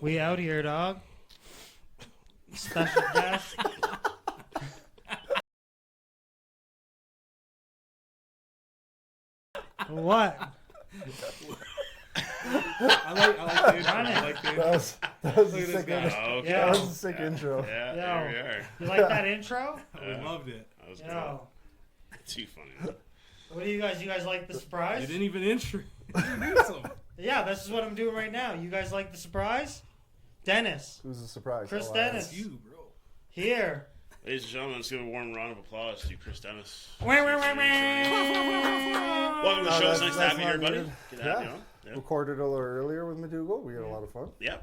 We out here, dog. Special guest. What? I like the intro. That was Look a at this sick guy. intro. Okay. Yeah. That was a sick intro. Yeah, Yo. there we are. You like that intro? We loved it. That was Yo. good. Too funny. What do you guys? You guys like the surprise? You didn't even introduce him. Yeah, this is what I'm doing right now. You guys like the surprise? Dennis. Who's a surprise? Chris Oh, Dennis. It's you, bro. Here. Ladies and gentlemen, let's give a warm round of applause to Chris Dennis. Wah, wah, wah, wah. Welcome to the show. It's nice to have you here, not buddy. needed. Good to have you Yeah. on. Yeah. Recorded a little earlier with McDougal. We had a lot of fun. Yeah.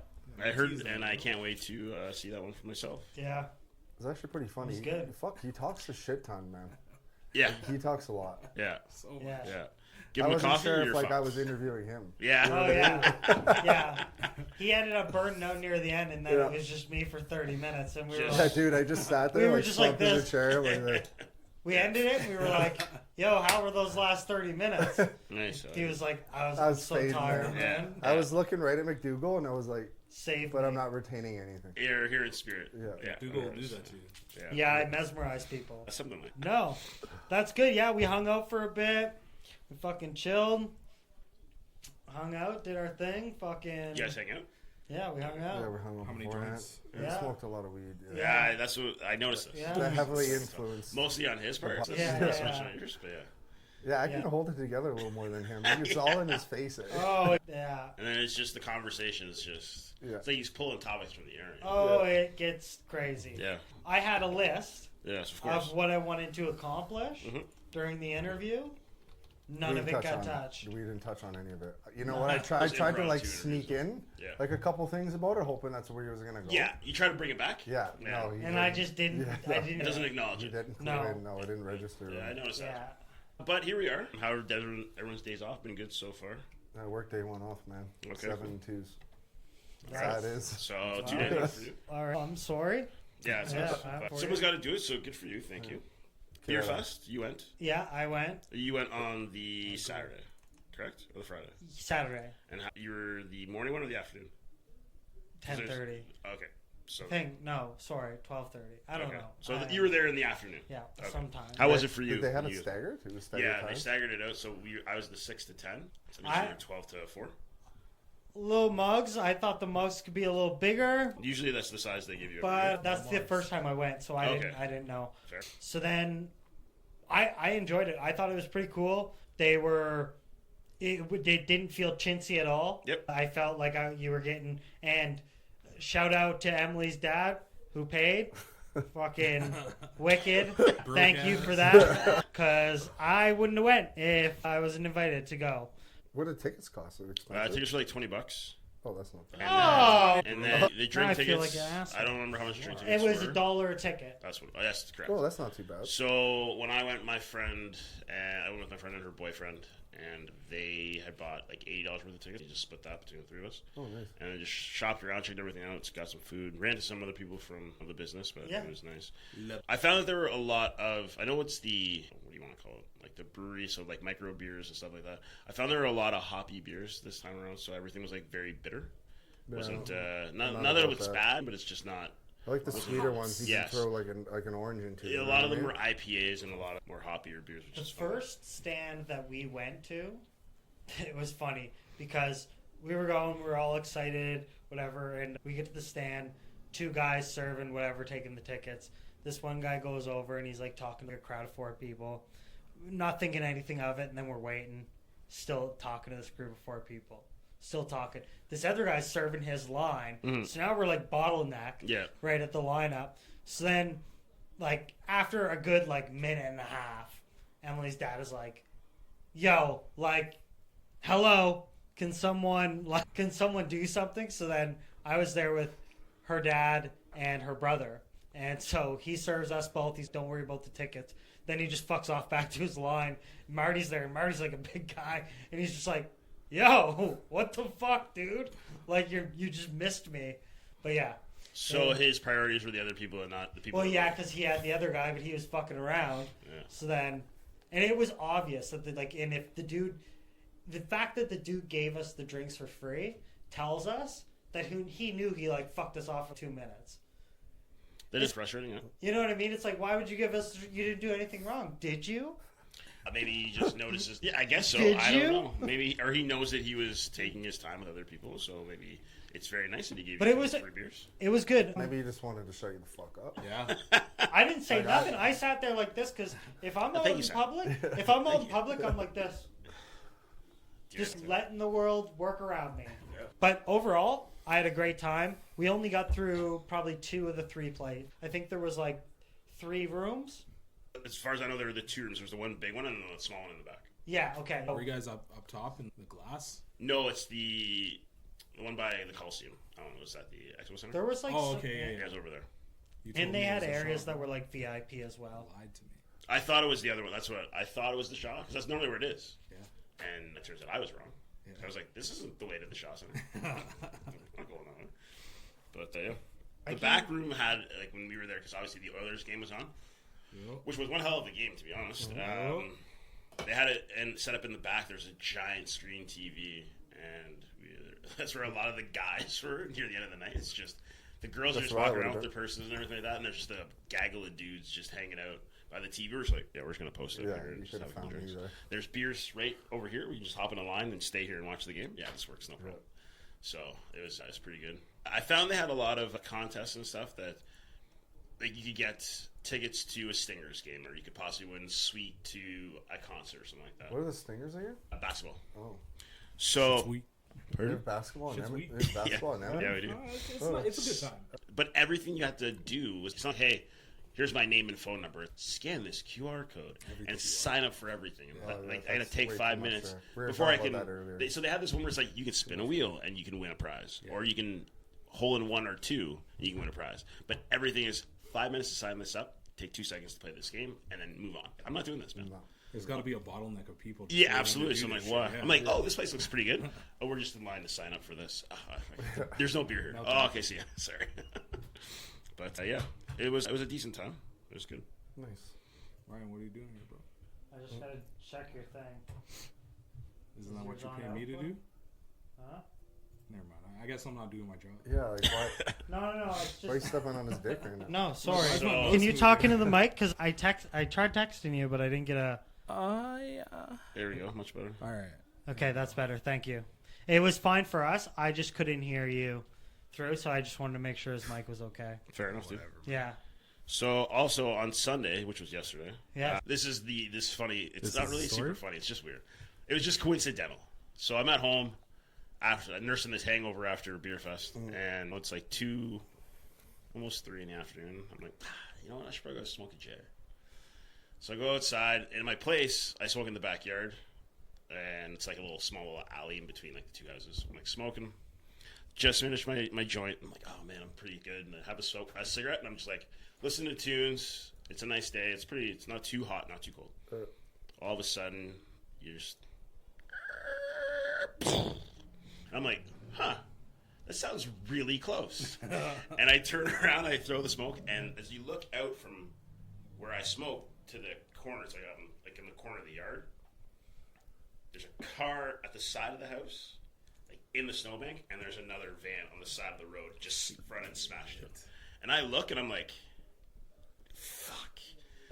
I heard, and I can't wait to see that one for myself. Yeah. It's actually pretty funny. It was good. Fuck, he talks a shit ton, man. Yeah. He talks a lot. Yeah. So Yeah. Yeah. Give I him a wasn't coffee sure or if you're like I fucked. was interviewing him. Yeah. Oh yeah. Yeah. He ended up burning out near the end, and then Yeah. it was just me for 30 minutes, and we were Just- Yeah, like, dude, I just sat We there were like just like slumped in the this. chair. Like, we ended it, and we were like, "Yo, how were those last 30 minutes?" Nice. He was like, I "I'm was so fading, tired, man. man. I was looking right at McDougal and I was like, Save but me." I'm not retaining anything. You're here in spirit. Yeah. Google will do that to you. Yeah. Yeah, I mesmerize people. That's something like No, that's good. Yeah, we hung out for a bit. We fucking chilled. Hung out, did our thing. Fucking. You guys hang out? Yeah, we hung out. Yeah, we're hung up How many beforehand. joints? We Yeah. smoked a lot of weed. Yeah, that's what I noticed. This. Yeah. They're heavily influenced. Mostly on his part. That's Yeah, not so yeah. much on yours, but yeah. Yeah, I can Yeah. hold it together a little more than him. It's all in his face. Eh? Oh, yeah. And then it's just the conversation is just. Yeah. It's like he's pulling topics from the air. You know? Oh, Yeah. it gets crazy. Yeah. I had a list Yes, of course. of what I wanted to accomplish Mhm. during the interview. None We of didn't it touch got on- touched. We didn't touch on any of it. You know No. what? I Those tried to improv like too sneak in Yeah. like a couple things about it, hoping that's where he was gonna go. Yeah, you try to bring it back. Yeah. Yeah. No. He And didn't. I just didn't. Yeah, I no. didn't. It doesn't acknowledge He it. didn't. No. No, it didn't register. Yeah, I noticed Yeah. that. But here we are. How are everyone's days off been good so far? Work day one off, man. Okay, 7-2s. That's Right. how it is. So 2 Wow. days off for you. All right. I'm sorry. Yeah, it's Yeah, nice. I'm But for someone's you. got to do it, so good for you. Thank you. Beer Yeah. Fest, you went. Yeah, I went You went on the Saturday, correct? Or the Friday? Saturday, And you were the morning one or the afternoon? 10:30. Okay. So, I think no, sorry, 12:30. I don't okay. know. So I- you were there in the afternoon. Yeah, Okay. sometime. How was it for you? Did they have it You- staggered? It was staggered Yeah, they times? staggered it out. So I was the 6 to 10. So I- you were 12 to 4. Little mugs. I thought the mugs could be a little bigger, Usually that's the size they give you. but that's the first time I went, so I Okay. didn't know. Fair. So then, I enjoyed it. I thought it was pretty cool. They didn't feel chintzy at all. Yep. I felt like you were getting, and shout out to Emily's dad who paid. Fucking wicked. Thank you for that. Because I wouldn't have went if I wasn't invited to go. What did tickets cost? Are they expensive? Tickets were like $20. Oh, that's not bad. And then the drink I feel tickets. like an asshole. I don't remember how much drink It tickets was were. $1 a ticket. That's what. Oh, yes, correct. Oh, that's not too bad. So when I went, I went with my friend and her boyfriend, and they had bought like $80 worth of tickets. They just split that between the three of us, Oh, nice. and then just shopped around, checked everything out, got some food, ran to some other people from the business, but Yeah. it was nice. I found that there were a lot of. I know what's the what do you want to call it? Like the brewery, so like micro beers and stuff like that. I found there were a lot of hoppy beers this time around, so everything was like very bitter. Yeah. Wasn't I'm not not that it about was that. bad, but it's just not. I like the sweeter ones. You Yes. can throw like an orange into. Yeah, a lot of them were IPAs and a lot of more hoppier beers. Which The is fun. first stand that we went to, it was funny because we were going, we were all excited, whatever, and we get to the stand, two guys serving whatever, taking the tickets. This one guy goes over and he's like talking to a crowd of 4 people, not thinking anything of it, and then we're waiting, still talking to this group of 4 people. Still talking. This other guy's serving his line. Mhm. So now we're like bottleneck Yeah. right at the lineup. So then, like, after a good, like, minute and a half, Emily's dad is like, yo, like, hello, can someone do something? So then I was there with her dad and her brother. And so he serves us both. He's don't worry about the tickets. Then he just fucks off back to his line. Marty's there. Marty's like a big guy. And he's just like, yo, what the fuck, dude? Like, you just missed me. But yeah. So Yeah. his priorities were the other people and not the people. Well, that yeah, were- because he had the other guy, but he was fucking around. Yeah. So then, and it was obvious that and if the fact that the dude gave us the drinks for free tells us that he knew he like fucked us off for 2 minutes. That is frustrating. Yeah. You know what I mean? It's like, why would you give us? You didn't do anything wrong, did you? Maybe he just notices. Yeah, I guess so. Did I you? don't know. Maybe, or he knows that he was taking his time with other people, so maybe it's very nice that he gave But you it was- free beers. It was good. Maybe you just wanted to shut you the fuck up. Yeah. I didn't say Like, nothing. I sat there like this because if I'm out Thank in you, sir. public, I'm like this, just Yeah. letting the world work around me. Yeah. But overall, I had a great time. We only got through probably 2 of the 3 plays. I think there was like 3 rooms. As far as I know, there were the 2 rooms. There's the one big one and the small one in the back. Yeah. Okay. Were you guys up top in the glass? No, it's the one by the Coliseum. I don't know. Was that the Expo Center? There was like. Oh, some- okay, yeah, You guys over there. You told And they me it had was a areas shop. that were like VIP as well. Lied to me. I thought it was the other one. That's what I thought it was the Shaw, because that's normally where it is. Yeah. And it turns out I was wrong. Yeah. I was like, this isn't the way to the Shaw Center. I'm not going that way. But yeah. I The back room had, like, when we were there, because obviously the Oilers game was on, Yep. which was one hell of a game, to be honest. Yep. They had it and set up in the back. There's a giant screen TV, and that's where a lot of the guys were near the end of the night. It's just the girls are That's just where I walking around would've with their purses and everything like that, and there's just a gaggle of dudes just hanging out by the TV. We're just like, yeah, we're just gonna post it Yeah, up here and you just should have have a couple found me drinks. there. There's beers right over here. We can just hop in a line and stay here and watch the game. Yeah, this works, no problem. So it was pretty good. I found they had a lot of contests and stuff that like you could get tickets to a Stingers game, or you could possibly win suite to a concert or something like that. What are the Stingers again? Basketball. Oh, So, Sweet. they have basketball and Shit's everything. weak. There's basketball and everything. yeah, we do. It's a good time. But everything you had to do was, it's not, hey, here's my name and phone number. Scan this QR code and sign up for everything. And Yeah, like, that's I had to take way 5 too much minutes there. We were before I talking can. about that earlier. So they had this one where it's like you can spin a wheel and you can win a prize, or you can hole in 1 or 2 and you can win a prize. But everything is 5 minutes to sign this up, take 2 seconds to play this game, and then move on. I'm not doing this, man. No. There's got to be a bottleneck of people. just Yeah, waiting to absolutely. do So I'm this like, what? shit. I'm like, oh, this place looks pretty good. Oh, we're just in line to sign up for this. There's no beer here. Oh, okay, so yeah, sorry. But yeah, it was a decent time. It was good. Nice. Ryan, what are you doing here, bro? I just gotta check your thing. Isn't that Is what you yours pay on me to output? do? Huh? Never mind. I guess I'm not doing my job. Yeah, like why? No. It's Why are you just. stepping on his dick right now? No, sorry. So- Can you talk into the mic? Because I tried texting you, but I didn't get a. Yeah. There we go. Much better. All right. Okay, that's better. Thank you. It was fine for us. I just couldn't hear you through, so I just wanted to make sure his mic was okay. Fair enough, dude. Yeah. So also on Sunday, which was yesterday. Yeah. This is this funny. It's This not is really the story? super funny. It's just weird. It was just coincidental. So I'm at home after nursing this hangover after beer fest, and it's like 2, almost 3 in the afternoon. I'm like, you know what? I should probably go smoke a J. So I go outside. In my place, I smoke in the backyard, and it's like a little small alley in between like the 2 houses. I'm like smoking. Just finished my joint. I'm like, oh man, I'm pretty good. And I have a cigarette, and I'm just like listening to tunes. It's a nice day. It's not too hot, not too cold. All of a sudden, you're just. I'm like, huh, that sounds really close. And I turn around, I throw the smoke, and as you look out from where I smoke to the corner, it's like in the corner of the yard, there's a car at the side of the house, like in the snowbank, and there's another van on the side of the road, just front and smashed it. And I look, and I'm like, fuck,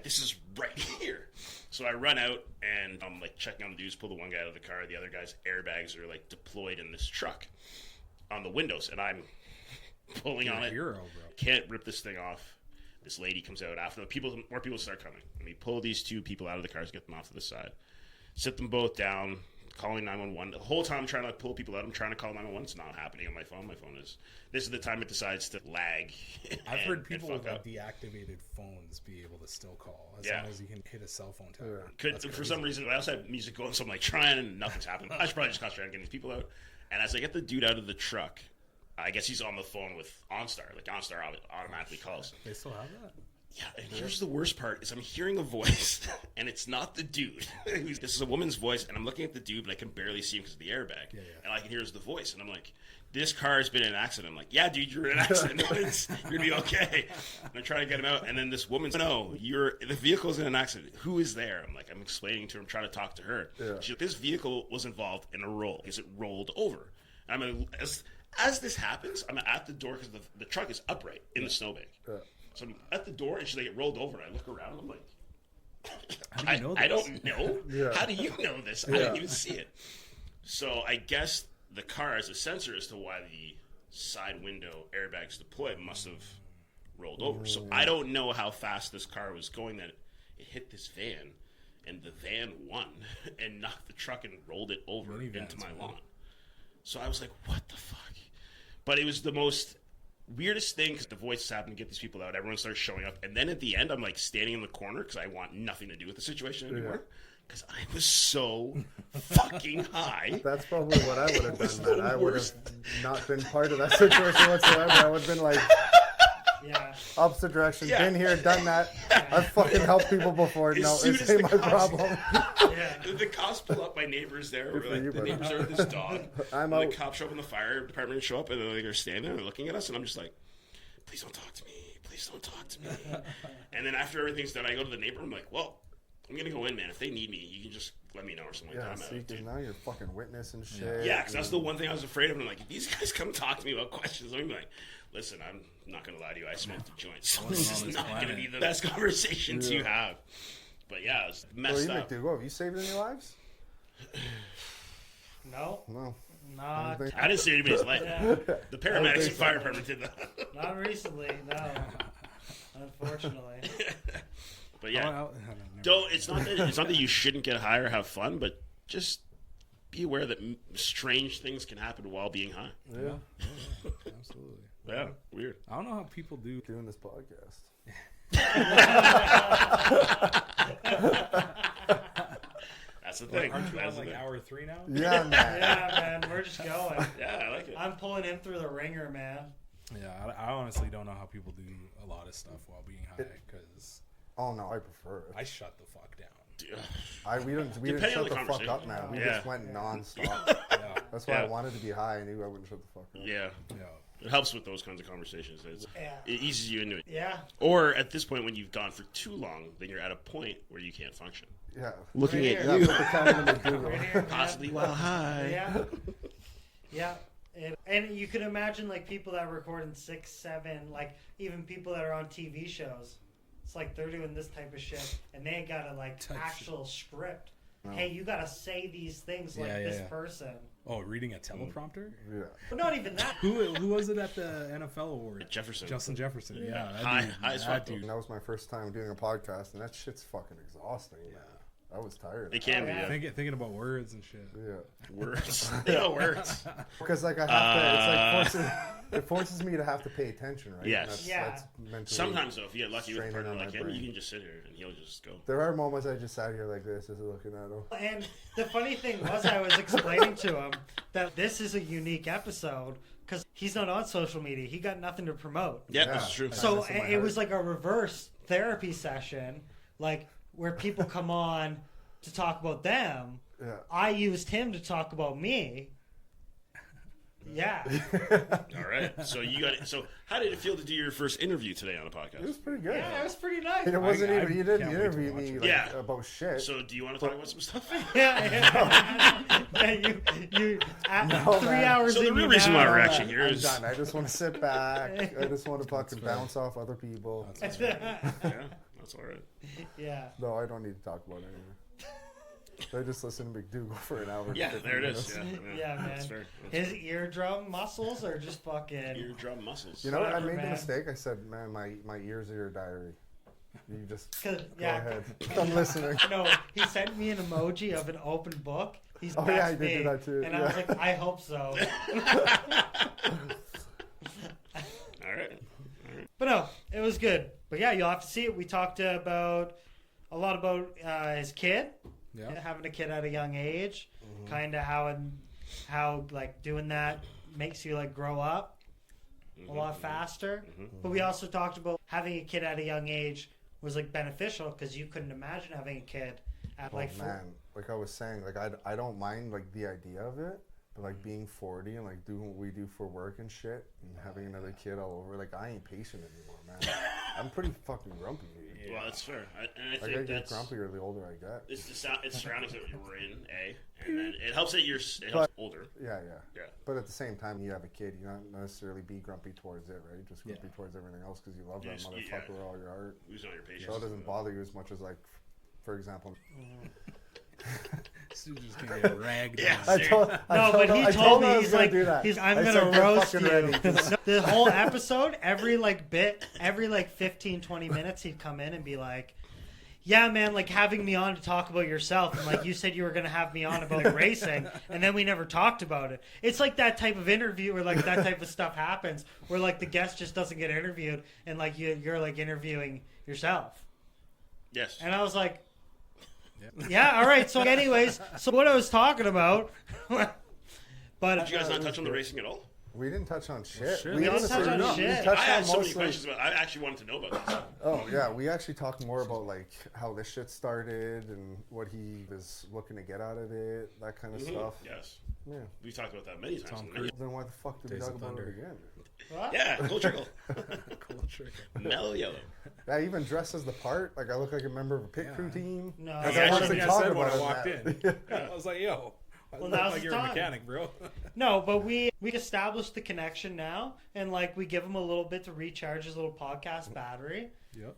this is right here. So I run out, and I'm like checking on the dudes, pull the one guy out of the car. The other guy's airbags are like deployed in this truck on the windows, and I'm pulling You're on a it. hero, bro. Can't rip this thing off. This lady comes out after more people start coming, and we pull these 2 people out of the cars, get them off to the side, sit them both down, calling 911. The whole time I'm trying to pull people out, I'm trying to call 911. It's not happening on my phone. My phone is. This is the time it decides to lag. I've and- heard and people fuck with like up. deactivated phones be able to still call as Yeah. long as you can hit a cell phone tower. Could, That's for some crazy. reason, I also have music going, so I'm like trying, and nothing's happening. I should probably just concentrate on getting these people out. And as I get the dude out of the truck, I guess he's on the phone with OnStar. Like OnStar automatically calls. They still have that? Yeah, and here's the worst part: is I'm hearing a voice, and it's not the dude. This is a woman's voice, and I'm looking at the dude, but I can barely see him because of the airbag. Yeah. And all I can hear is the voice, and I'm like, "This car has been in an accident." I'm like, "Yeah, dude, you're in an accident. You're gonna be okay." And I'm trying to get him out, and then this woman's, "No, the vehicle's in an accident. Who is there?" I'm like, I'm explaining to her, I'm trying to talk to her. Yeah. She's like, "This vehicle was involved in a roll because it rolled over." And I'm like, as this happens, I'm at the door because the truck is upright in the snowbank. Yeah. So I'm at the door, and she's like, it rolled over. And I look around, and I'm like, How do you know I this? don't know. Yeah. How do you know this? I didn't even see it. So I guess the car has a sensor as to why the side window airbags deployed must have rolled over. So I don't know how fast this car was going that it hit this van, and the van won and knocked the truck and rolled it over Minivans, into my man. lawn. So I was like, what the fuck? But it was the most weirdest thing because the voices happened to get these people out. Everyone starts showing up. And then at the end, I'm like standing in the corner because I want nothing to do with the situation anymore. Because I was so fucking high. That's probably what I would have was done, man. the I would have worst. not been part of that situation whatsoever. I would have been like, Yeah. opposite direction, Yeah. been here, done that. I've fucking helped people before. As No, soon it's as ain't the my cops- problem. Yeah. The cops pull up, my neighbors there. Good for Like, you, the buddy. neighbors are with this dog. I'm and out. the cops show up, and the fire department show up, and they're standing there, they're looking at us, and I'm just like, please don't talk to me. Please don't talk to me. And then after everything's done, I go to the neighbor. I'm like, well, I'm gonna go in, man. If they need me, you can just let me know or something like Yeah, that. I'm see, out, dude. because now you're fucking witness and shit. Yeah, because that's the one thing I was afraid of. I'm like, if these guys come talk to me about questions, I'm like, listen, I'm not going to lie to you. I smoked a joint, so this on is this not going to planet. be the best conversations you have. But yeah, it's Well, messed you up. McDougal, have you saved any lives? No, No. not think- I didn't see anybody's life. yeah, The paramedics think and fire department did that. not recently. No, unfortunately. But yeah, Never don't. It's not that you shouldn't get high or have fun, but just be aware that strange things can happen while being high. Yeah. Absolutely. Yeah, weird. I don't know how people do. Doing this podcast. That's the thing. Aren't you That's on the like thing. hour 3 now? Yeah, man. Yeah, man, we're just going. Yeah, I like it. I'm pulling him through the ringer, man. Yeah, I honestly don't know how people do a lot of stuff while being high because Oh no, I prefer it. I shut the fuck down. We didn't Depending on shut the the fuck conversation. up, man. We Yeah. just went nonstop. Yeah, That's why Yeah. I wanted to be high. I knew I wouldn't shut the fuck up. Yeah, yeah. it helps with those kinds of conversations. Yeah. It eases you into it. Yeah. Or at this point, when you've gone for too long, then you're at a point where you can't function. Yeah. Looking Right at here. Yeah, put the camera in the Right McDougal. here, man. possibly while high. Yeah. Yeah. And you can imagine like people that are recording 6, 7, like even people that are on TV shows. It's like they're doing this type of shit, and they ain't got a like Type actual script. No. Hey, you gotta say these things like Yeah, yeah, this yeah. person. Oh, reading a teleprompter? Yeah. But not even that. Who was it at the NFL award? Jefferson. Justin Jefferson. Yeah, that High- dude- high as that fuck, though. dude. That was my first time doing a podcast, and that shit's fucking exhausting, man. I was tired. It can Oh, be, yeah. yeah. Thinking about words and shit. Yeah. Words. Yeah, words. Because like I have to, it's like it forces me to have to pay attention, right? Yes. And that's, Yeah. that's mentally. Sometimes, though, if you get lucky with a Straining partner on like my him, brain. you can just sit here and he'll just go. There are moments I just sat here like this, just looking at him. And the funny thing was, I was explaining to him that this is a unique episode because he's not on social media. He got nothing to promote. Yeah, Yeah. that's true. So Kindness in my it was heart. like a reverse therapy session, like where people come on to talk about them. Yeah. I used him to talk about me. Yeah. All right. So you got it. So how did it feel to do your first interview today on a It podcast? was pretty good. Yeah, it was pretty nice. And it wasn't I even, you didn't can't wait to interview watch me it. like, Yeah. about shit. So do you want to talk about some stuff? Yeah, you No, 3 man. hours So the in, real you reason why now- we're actually here I'm is done. I just want to sit back. I just want to fucking fair. bounce off other people. yeah, that's all right. Yeah. No, I don't need to talk about anything. I just listen to McDougal for an hour. and Yeah, 50 there it is. minutes. Yeah, man. That's fair. That's His eardrum muscles are just fucking. eardrum muscles. You know, I Whatever, made the man. mistake. I said, "Man, my ears are your diary. You just 'Cause- go yeah. ahead. I'm listening." No, he sent me an emoji of an open book. He's Oh, yeah, that's he did do me. that too, And I was yeah. like, I hope so. All right. But no, it was good. But yeah, you'll have to see it. We talked about a lot about his kid, Yeah. having a kid at a young age, Mm-hmm. kind of how like doing that makes you like grow up a lot faster. But we also talked about having a kid at a young age was like beneficial because you couldn't imagine having a kid at like Oh man, like I was saying, like I don't mind like the idea of it, But like being 40 and like doing what we do for work and shit, and having another kid all over, like I ain't patient anymore, man. I'm pretty fucking grumpy, dude. Yeah. Well, that's fair. And I Like think I get that's grumpier the older I get. it's it's surroundings that we're in, and then it helps that it helps older. Yeah. Yeah. But at the same time, you have a kid, you don't necessarily be grumpy towards it, right? Just grumpy towards everything else because you love that motherfucker with all your heart. Losing all your patience. So it doesn't bother you as much as like, for example. Stu just gonna get ragged. Yeah. on. He told me, he's like, I'm gonna roast you. The whole episode, every like 15, 20 minutes, he'd come in and be like, yeah, man, like having me on to talk about yourself. And like you said you were going to have me on about like, racing. And then we never talked about it. It's like that type of interview where like that type of stuff happens where like the guest just doesn't get interviewed and like you're like interviewing yourself. Yes. And I was like, yeah, all right. So anyways, so what I was talking about. But did you guys not touch on the racing at all? We didn't touch on shit. We didn't touch on no, shit. We touched I had on so many mostly- questions about. I actually wanted to know about this. Oh yeah, we actually talked more about like how this shit started and what he was looking to get out of it, that kind of stuff. Yes. Yeah. We've talked about that many times. Tom haven't Cruise. we? Then why the fuck did we Days talk of about it Thunder. again? what? Yeah, cool trickle. Cool trick. Mellow yellow. I even dressed as the part. Like I look like a member of a pit crew team. No. Like, Yeah, I I wanted think to I talk said when about I it, walked man. in. I was like, yo. I Well, look now's like the you're a time. mechanic, bro. No, but we established the connection now, and like we give him a little bit to recharge his little podcast battery. Yep.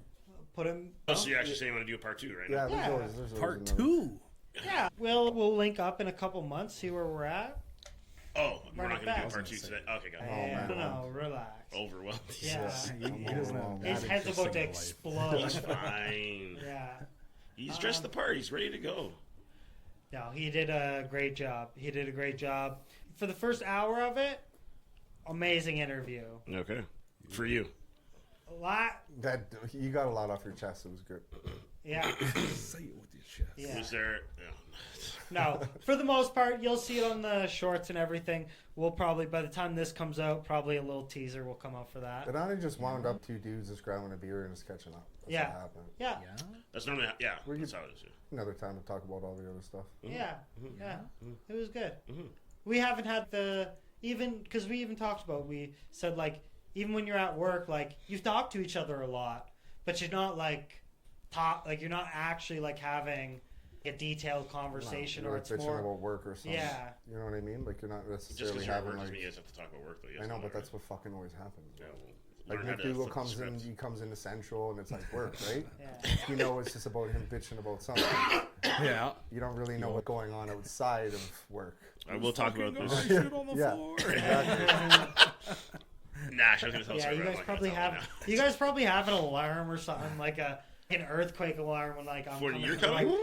Put him. Oh, so you actually saying you want to do a part 2 right Yeah, now? Yeah. there's always Part another- 2. Yeah, we'll link up in a couple months, see where we're at. Oh, we're Run not it going to back. do part 2 today. Okay, got it. And, man. no, relax. Overwhelmed. Yeah, He doesn't have his that head's about to interesting of a life. He's explode. fine. Yeah. He's dressed the part. He's ready to go. No, he did a great job. He did a great job. For the first hour of it, amazing interview. Okay. For you. A lot. That you got a lot off your chest. It was good. Yeah. Say it with your chest. Yeah. Was there? No, for the most part, you'll see it on the shorts and everything. We'll probably, by the time this comes out, probably a little teaser will come out for that. It only just wound up 2 dudes just grabbing a beer and just catching up. That's Yeah. what happened. Yeah, Yeah. That's normally Were you- that's how it is. Yeah. Another time to talk about all the other stuff. yeah, yeah. It was good. Mhm. We haven't had because we even talked about, we said, like, even when you're at work, like, you talk to each other a lot, but you're not, like, you're not actually, like, having a detailed conversation, You're or like it's bitching more, about work or something. yeah. You know what I mean? Like you're not Just necessarily because you're at having work doesn't like. mean you guys have to talk about work, though. You guys I know, know but that, that's what fucking always happens. right? Yeah, Like learn how to McDougal flip the comes in, script. he comes into Central, and it's like work, right? Yeah. You know, it's just about him bitching about something. Yeah. You don't really know what's going on outside of work. I will talk about Fucking this. go shit on the Yeah. floor. Nah, I was gonna tell Yeah, story, you but I'm guys not probably gonna tell have it you guys probably have an alarm or something, like an earthquake alarm when like I'm For coming you're through, coming? like,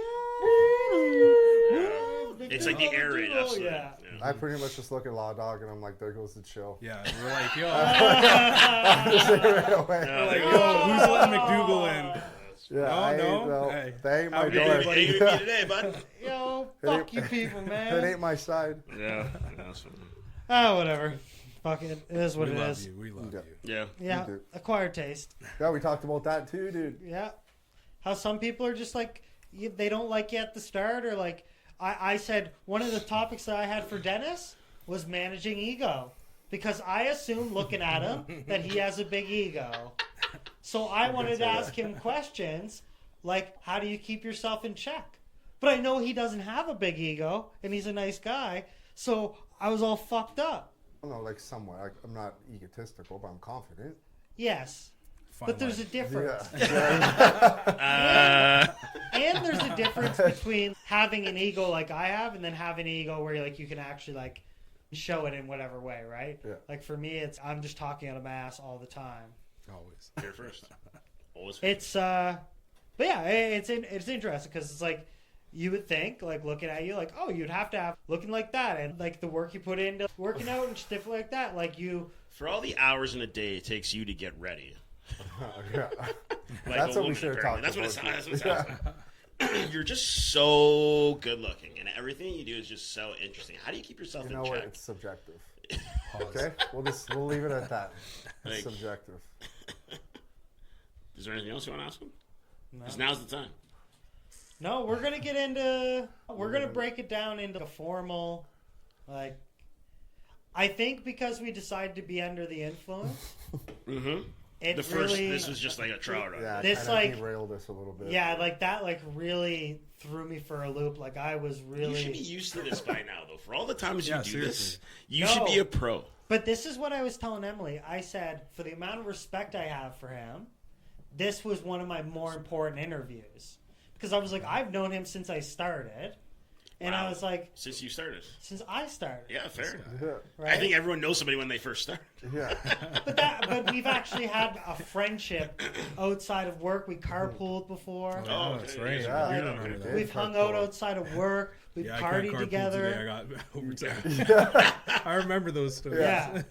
It's like the air raid, absolutely. Yeah. I pretty much just look at Law Dog and I'm like, there goes the chill. Yeah, we're like, yo, Just say right away. Yeah. like, yo, who's letting McDougal in? Yeah, No, I no. ain't, well, Hey. that ain't my Have a good door. day, buddy. Hey, you today, bud? Yo, It fuck ain't- you people, That man. ain't my side. Yeah, that's fine. Oh, whatever. Fuck it. It is what We it love is. you. We love Yeah. you. Yeah. Yeah, do. acquired taste. Yeah, we talked about that too, dude. Yeah. How some people are just like, they don't like you at the start, or like, I said one of the topics that I had for Dennis was managing ego. Because I assume, looking at him, that he has a big ego. So I wanted to ask him questions like, how do you keep yourself in check? But I know he doesn't have a big ego, and he's a nice guy. So I was all fucked up. I don't know, like somewhat. Like, I'm not egotistical, but I'm confident. Yes. Fine But there's a life. difference. Yeah. And there's a difference between having an ego like I have and then having an ego where like you can actually like show it in whatever way, right? Yeah. Like for me, it's I'm just talking out of my ass all the time. Always. Here first. Always. It's but yeah, it's interesting because it's like you would think like looking at you like, oh, you'd have to have looking like that, and like the work you put into working out and stuff like that, like you. For all the hours in a day it takes you to get ready. Yeah. Like That's a what we woman, should have apparently. talked That's about. what it sounds like. You're just so good looking, and everything you do is just so interesting. How do you keep yourself You know in what? check? It's subjective. Pause. Okay, we'll leave it at that. It's Like- subjective. Is there anything else you want to ask him? No. Because now's the time. No, we're gonna get into. We're gonna break it down into a formal, like I think because we decided to be under the influence, Mm-hmm. it The first, really, this was just like a trial run. Yeah, This, kinda like- derailed us a little bit. yeah, like that, like really threw me for a loop. Like I was You should be really, used to this by now, though. For all the times you Yeah, do seriously. this, you No. should be a pro. but this is what I was telling Emily. I said, for the amount of respect I have for him, this was one of my more important interviews because I was like, I've known him since I started, and I Wow. was like, Since you started. since I started, Yeah, fair. Yeah. right? I think everyone knows somebody when they first start. Yeah. But we've actually had a friendship outside of work. We carpooled before. Oh, that's right. Yeah. You don't remember that. We've hung out outside of work. We've Yeah, I can't partied carpool together. today. I got overtime. I remember those stories. Yeah.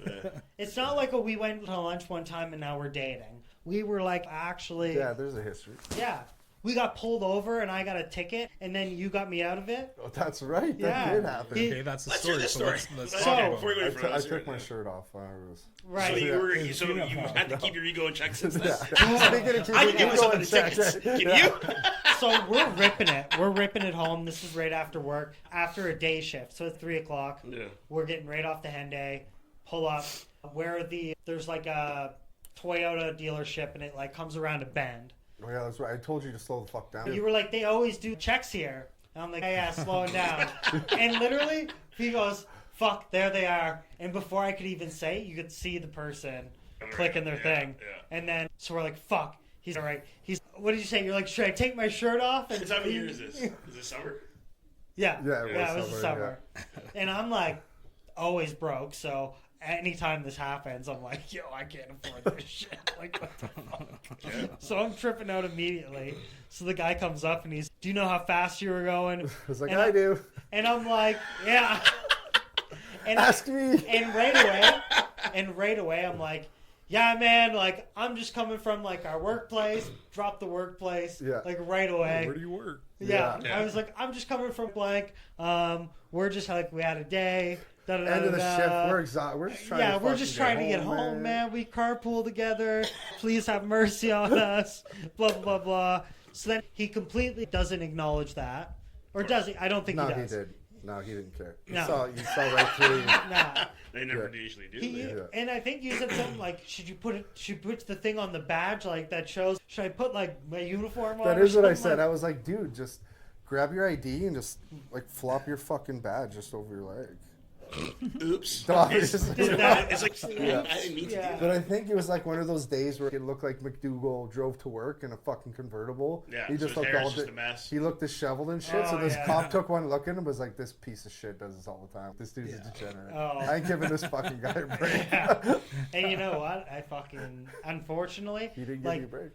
It's not like we went to lunch one time and now we're dating. We were like actually, Yeah, there's a history. yeah. We got pulled over and I got a ticket and then you got me out of it. Oh, that's right. That Yeah. did happen. Okay, that's the Let's story. hear the So story. let's So- talk about Before we go it. any further, I let's hear took my it. shirt off when I was. Right. So you were, Yeah. so you had to keep your ego in check since then. Yeah. Speaking of I keeping can give ego myself in the check, tickets. yeah. Can you? So we're ripping it. We're ripping it home. This is right after work, after a day shift. So it's 3:00. Yeah. We're getting right off the Henday. Pull up where there's like a Toyota dealership and it like comes around a bend. Oh, yeah, that's right. I told you to slow the fuck down. You were like, they always do checks here. And I'm like, yeah, slowing down. And literally, he goes, fuck, there they are. And before I could even say, you could see the person clicking their thing. Yeah. And then, so we're like, fuck. He's all right. What did you say? You're like, should I take my shirt off? And What time of year is this? Is this summer? Yeah. Yeah, It was the summer. And I'm like, always broke. So anytime this happens, I'm like, yo, I can't afford this shit. Like, what the fuck? So I'm tripping out immediately. So the guy comes up and he's, do you know how fast you were going? I was like, And I do. And I'm like, yeah. And Ask me. And right away, I'm like, yeah, man. Like, I'm just coming from like our workplace. Drop the workplace. Yeah. Like right away. Where do you work? Yeah. Yeah. I was like, I'm just coming from blank. We're just like we had a day. End of the shift. We're exhausted. We're just trying. Yeah, to we're just trying to get home, home, man. We carpool together. Please have mercy on us. Blah blah blah blah. So then he completely doesn't acknowledge that, or does he? I don't think No, he he does. did. No, he didn't care. No. You saw right through. you. Nah. They never Yeah. usually do. He, they? Yeah. And I think you said something like, should you put the thing on the badge like that shows? Should I put like my uniform on? That or is what I something said. like- I was like, dude, just grab your ID and just like flop your fucking badge just over your leg. Oops. Obviously. Did that? It's like, Yeah. I didn't mean to do Yeah. that. But I think it was like one of those days where it looked like McDougal drove to work in a fucking convertible. Yeah, he so just his looked hair is all just di- a mess. He looked disheveled and shit. so Oh, this yeah. cop took one look at him and was like, "This piece of shit does this all the time. This dude's a degenerate. Oh. I ain't giving this fucking guy a break." Yeah. And you know what? I fucking unfortunately, He didn't give like, you a break.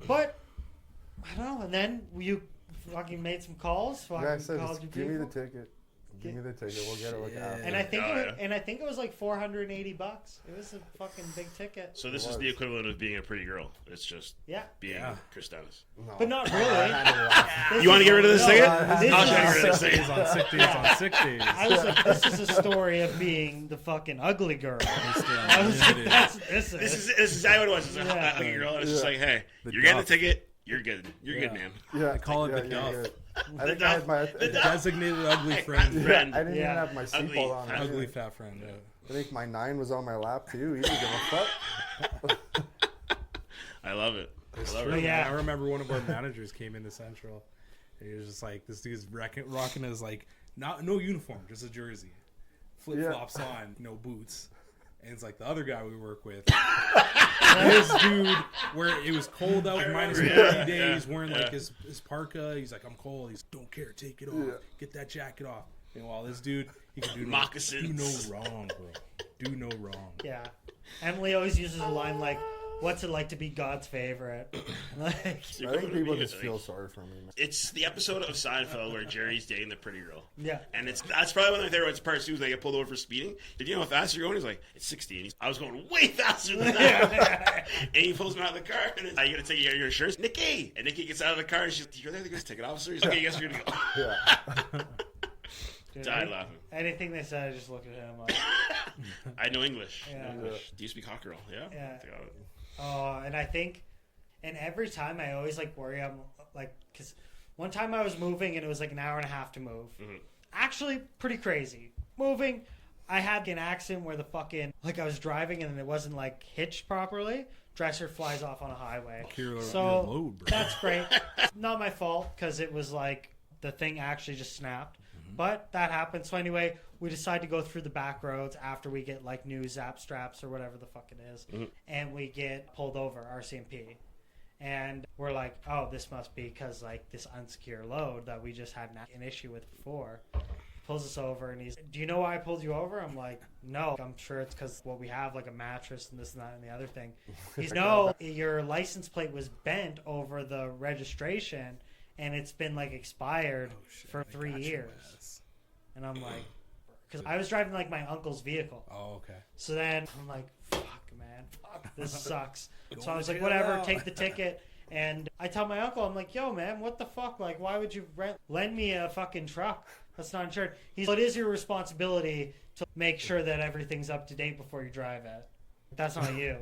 but I don't know. And then you fucking made some calls. Fucking Yeah, I said, called just your give me the people. ticket. Give me the ticket. We'll get it like after. And I think Oh, yeah. and I think it was like $480. It was a fucking big ticket. So this It is the was. equivalent of being a pretty girl. It's just Yeah, being Yeah. Chris Dennis. No. but not I really. had to laugh. This You want to is- get rid of this no, ticket? this I'll is- get rid of this Sick ticket. days on sick days on sick days. I was like, this is a story of being the fucking ugly girl. I was like, that's This is exactly what it was. It's a Yeah. ugly girl. And it's just Yeah. like, hey, The you're getting the duff. ticket. You're good. You're Yeah. good, man. Yeah, They call it yeah, the yeah, duff. yeah. I think I had my. Designated ugly friend. Yeah, Friend. I didn't Yeah. even have my Ugly, seatbelt on. fat. Ugly fat friend. Yeah. I think my 9 was on my lap too. He didn't give a fuck. I love it. I love True, it. Yeah. man. I remember one of our managers came into Central. And he was just like, this dude's rocking his like no uniform, just a jersey, flip flops on, no boots. And it's like the other guy we work with. This dude, where it was cold out, minus 40 Yeah, days, yeah, wearing yeah. like his parka. He's like, I'm cold. He's don't care, take it off, Yeah. get that jacket off. Meanwhile, this dude, he can do Moccasins. no wrong, bro. Do no wrong. Yeah. Emily always uses a line like, what's it like to be God's favorite? Like, I think people just feel sorry for me. Man. It's the episode of Seinfeld where Jerry's dating the pretty girl. yeah. And that's probably one of my favorite parts too, is they get pulled over for speeding. Did you know how fast you're going? He's like, it's 60. And I was going way faster than that. And he pulls me out of the car and he's like, you gotta take your insurance? Nikki! And Nikki gets out of the car and she's like, you're there to take an officer? He's like, okay, yes, you're gonna go. Yeah. Dude, Died laughing. Anything they said, I just looked at him like, I know English. Yeah. I know English. Do you speak hot girl? Yeah? Yeah. Got it. oh, and I think, and every time I always like worry, I'm like, because one time I was moving and it was like an hour and a half to move. Mhm. Actually, pretty crazy. Moving, I had an accident where the fucking, like I was driving and it wasn't like hitched properly. Dresser flies off on a highway. Your So load, bro. that's great. Not my fault because it was like the thing actually just snapped. But that happened. So anyway, we decide to go through the back roads after we get like new zap straps or whatever the fuck it is. And we get pulled over, RCMP. And we're like, oh, this must be because like this unsecure load that we just had an issue with before. Pulls us over and he's, do you know why I pulled you over? I'm like, no, I'm sure it's because what we have, like a mattress and this and that and the other thing. He's, no, your license plate was bent over the registration and it's been like expired for 3 years. And I'm like, because I was driving like my uncle's vehicle. Oh, okay. So then I'm like, fuck, man, fuck, this sucks. So I was like, whatever, take the ticket. And I tell my uncle, I'm like, yo, man, what the fuck? Like, why would you lend me a fucking truck that's not insured? He's like, it is your responsibility to make sure that everything's up to date before you drive it. That's not you.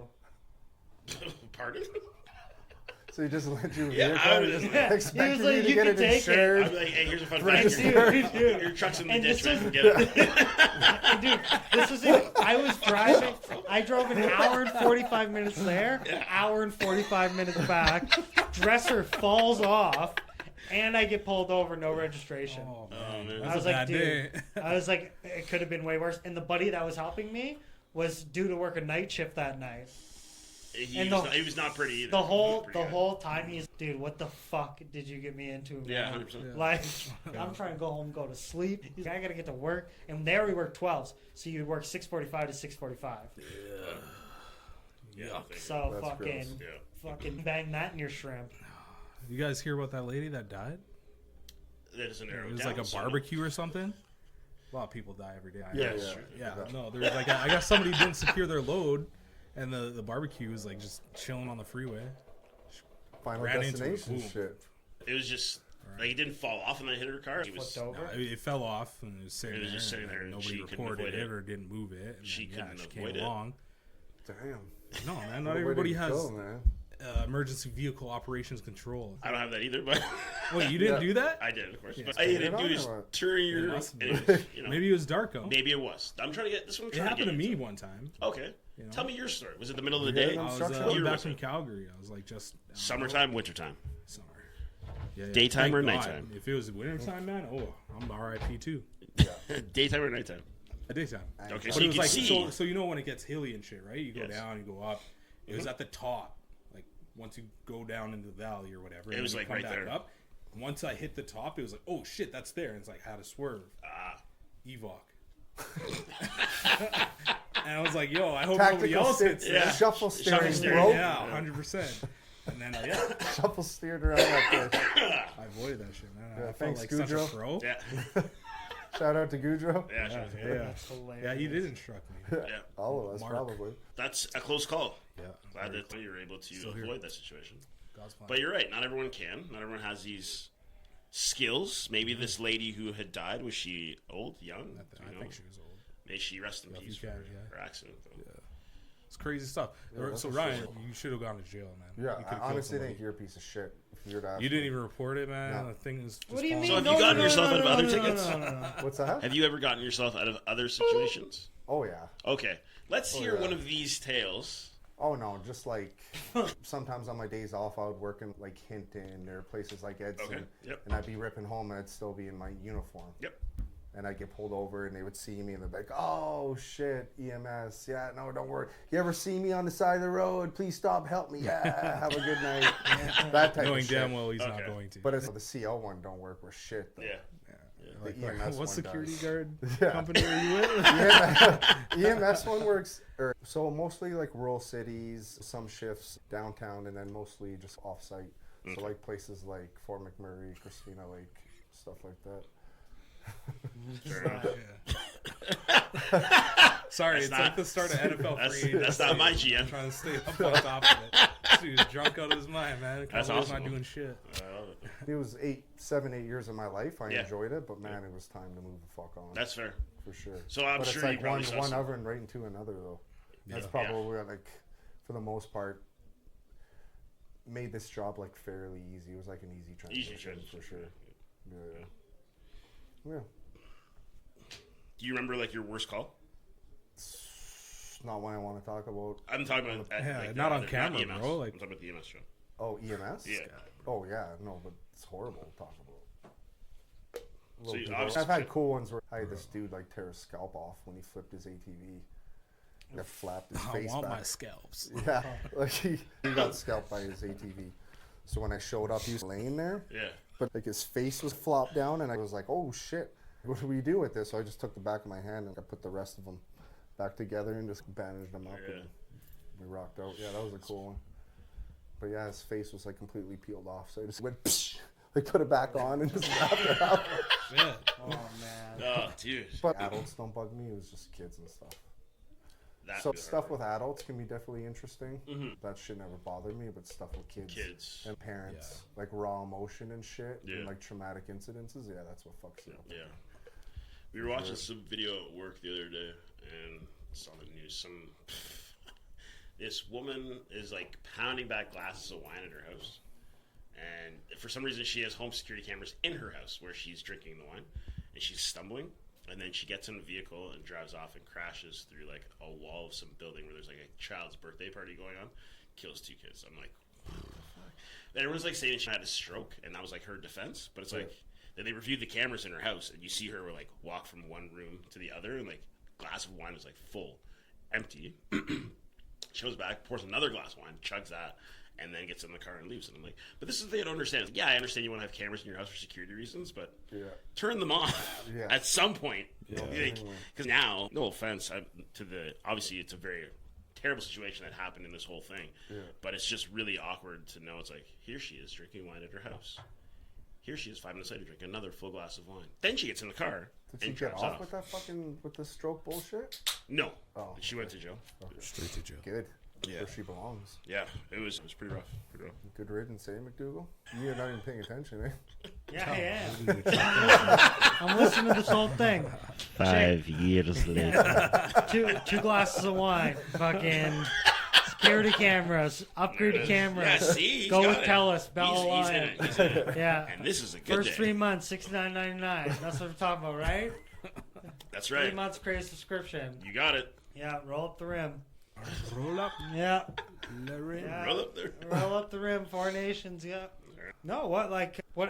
Pardon? So he just let you Yeah, vehicle I and was- just Yeah. expected He was like, you to you get can it take it. insured. I'd be like, hey, here's a fun Register. fact. Dude. Your truck's in the And ditch, this man. was- Get it. Dude, this was it. I was driving. I drove an hour and 45 minutes there, an hour and 45 minutes back. Dresser falls off, and I get pulled over, no registration. Oh, man. man. I That's was a like, bad dude, day. I was like, it could have been way worse. And the buddy that was helping me was due to work a night shift that night. He was not pretty either. The whole He was pretty good. whole time he's, dude, what the fuck did you get me into? Yeah, Man? 100%. Like, I'm trying to go home, go to sleep. He's like, I gotta get to work, and there we work 12s, so you'd work 6:45 to 6:45. Yeah. So That's fucking, gross. Yeah. fucking bang that in your shrimp. You guys hear about that lady that died? That doesn't narrow It it was down. like a so- barbecue or something. A lot of people die every day. I Yeah, know. yeah. Yeah, Yeah. no, there was like I guess somebody didn't secure their load, and the barbecue was like just chilling on the freeway. Final Ran into it. destination Boom. shit. It was just like it didn't fall off and then hit her car. He was, Flipped over. No, it fell off and it was sitting It was there. just sitting and there and nobody she couldn't reported avoid it it. or didn't move it. And She then, couldn't she came avoid it. along. Damn. No, man, not What a way everybody to has go, man. emergency vehicle operations control. I don't have that either, but Wait, you didn't Yeah. do that? I did, of course. Yeah. But all you had Turn to it do on is or what? turn your. It must and it was, you know, Maybe it was dark. maybe it was. I'm trying to get this one. I'm It trying happened to get me into. one time. Okay, You know? tell me your story. Was it the middle of the You had day? an I was Instruction? Year back was from it? Calgary. I was like just I don't know, Summertime, wintertime. summer. Yeah, yeah. Daytime Thank or God. nighttime? If it was wintertime, man, I'm RIP too. Daytime or nighttime? Daytime. Okay, But so it you was can like see. so you know when it gets hilly and shit, right? You go Yes. down, you go up. It was at the top, like once you go down into the valley or whatever. and was, then you like, come right back there. Up. Once I hit the top, it was like, oh shit, that's there. And it's like, how to swerve. Ah, Evoc. And I was like, yo, I hope nobody Tactical else steer, hits Yeah. this. shuffle steering, steering, bro. Yeah, 100%. And then Shuffle steered around that place. I avoided that shit, man. Yeah, I felt thanks, like such a Goudreau. pro. yeah, Shout out to Goudreau. yeah, Yeah, sure. yeah. That's hilarious. Yeah, he did instruct me. Yeah. All of us, Mark. probably. That's a close call. Yeah. Glad that you were able to Still here. avoid that situation. God's plan. But you're right. Not everyone can. Not everyone has these skills. Maybe this lady who had died, was she old, young? Do I you know? think she was old. May she rest in Yeah, if peace you for can, yeah. her accident. Though. Yeah. It's crazy stuff. that's So for Ryan, sure. you should have gone to jail, man. Yeah, You could've I killed honestly somebody. think you're a piece of shit. If you're to ask You didn't me. even report it, man. No. The thing is just What do you falling mean? have No, you gotten no, yourself no, out of no, other no, tickets? No, no, no. What's that? Have you ever gotten yourself out of other situations? Oh, yeah. Okay, let's hear yeah. one of these tales. Oh, no, just like sometimes on my days off, I would work in like Hinton or places like Edson. Okay, yep. And I'd be ripping home and I'd still be in my uniform. Yep. And I'd get pulled over and they would see me and they'd be like, oh, shit, EMS. Yeah, no, don't worry. You ever see me on the side of the road? Please stop, help me. Yeah, have a good night. That type knowing of shit. damn well he's not Okay. going to. But it's the CO one don't work with shit, though. Yeah. Like, the EMS what one security does. guard Yeah. company are you with? EMS one works, so mostly like rural cities, some shifts downtown, and then mostly just off-site. So like places like Fort McMurray, Christina Lake, stuff like that. Fair enough. Sorry, That's it's not- like the start of NFL That's, free. that's not my I'm GM. trying to stay up on top of it. This dude's drunk out of his mind, man. That's Cowboys awesome. not doing shit. I love it. It was 7, 8 years of my life. I Yeah. enjoyed it, but man, it was time to move the fuck on. That's fair. for sure. So I'm but sure it's like you probably one saw some- oven right into another though. That's Yeah. probably like, for the most part, made this job like fairly easy. It was like an easy transition, transition. for sure. Yeah. Yeah. Do you remember like your worst call? It's not one I want to talk about. I'm talking about not on not camera, EMS. bro. Like, I'm talking about the EMS show. Oh, EMS? Yeah. Oh, yeah. No, but it's horrible to talk about. So you People- obviously- I've had cool ones where I had this dude like tear his scalp off when he flipped his ATV. That flapped his I face want back. my scalps. Yeah, like he got scalped by his ATV. So when I showed up, he was laying there, Yeah. but like his face was flopped down, and I was like, "Oh shit, what do we do with this?" So I just took the back of my hand and I put the rest of them back together and just bandaged them up, Yeah. and we rocked out. Yeah, that was a cool one. But yeah, his face was like completely peeled off, so I just went, psh, like put it back on and just wrapped it up. Yeah. Oh man. Oh, dude. But adults don't bug me; it was just kids and stuff. That So was stuff hard. with adults can be definitely interesting. Mhm. That shit never bothered me, but stuff with kids and parents, like raw emotion and shit, Yeah. and like traumatic incidences, yeah, that's what fucks you up. Yeah. We were watching some video at work the other day and saw the news. This woman is like pounding back glasses of wine at her house. And for some reason, she has home security cameras in her house where she's drinking the wine. And she's stumbling. And then she gets in a vehicle and drives off and crashes through like a wall of some building where there's like a child's birthday party going on. Kills 2 kids. I'm like, what the fuck? And everyone's like saying she had a stroke, and that was like her defense. But it's like, then they reviewed the cameras in her house, and you see her like walk from one room to the other, and like glass of wine is like full, empty. She goes back, pours another glass of wine, chugs that, and then gets in the car and leaves. And I'm like, but this is the thing I don't understand. It's like, yeah, I understand you want to have cameras in your house for security reasons, but turn them off at some point. Because now, no offense to the, obviously it's a very terrible situation that happened in this whole thing, but it's just really awkward to know it's like, here she is drinking wine at her house. Here she is 5 minutes later drinking another full glass of wine. Then she gets in the car. Did she and get drives off with that fucking, with the stroke bullshit? No. Oh, She went to jail. Straight to jail. Good. Yeah. Where she belongs. Yeah, it was pretty rough. Pretty rough. Good riddance, eh, McDougal? You're not even paying attention, eh? Yeah, I am. I'm listening to this whole thing. 5 years later. Two glasses of wine. Fucking security cameras. Upgraded cameras. Yeah, see? He's Go got with it. Telus. Bella He's in Lion. it. He's in it. Yeah. And this is a good First day. 3 months, $69.99. That's what we're talking about, right? That's 3 right. months crazy subscription. You got it. Yeah, roll up the rim. Roll up Yeah. the rim. Yeah. Roll up there. Roll up the rim. 4 Nations. Yeah. No, what?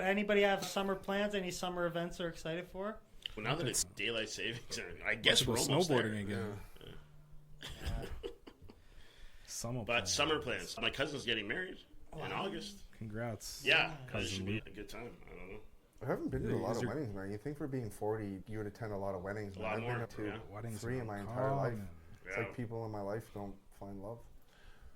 Anybody have summer plans? Any summer events they're excited for? Well, now that it's daylight savings, I guess Go we're almost there. snowboarding again. Summer But plans. summer plans. My cousin's getting married in August. Congrats. Yeah, it Cousin should be Luke. a good time. I don't know. I haven't been to a lot of your- weddings, man. You think for being 40, you would attend a lot of weddings, A man. lot I've been more, to yeah. Weddings 3 are in my entire life. common. It's like people in my life don't find love.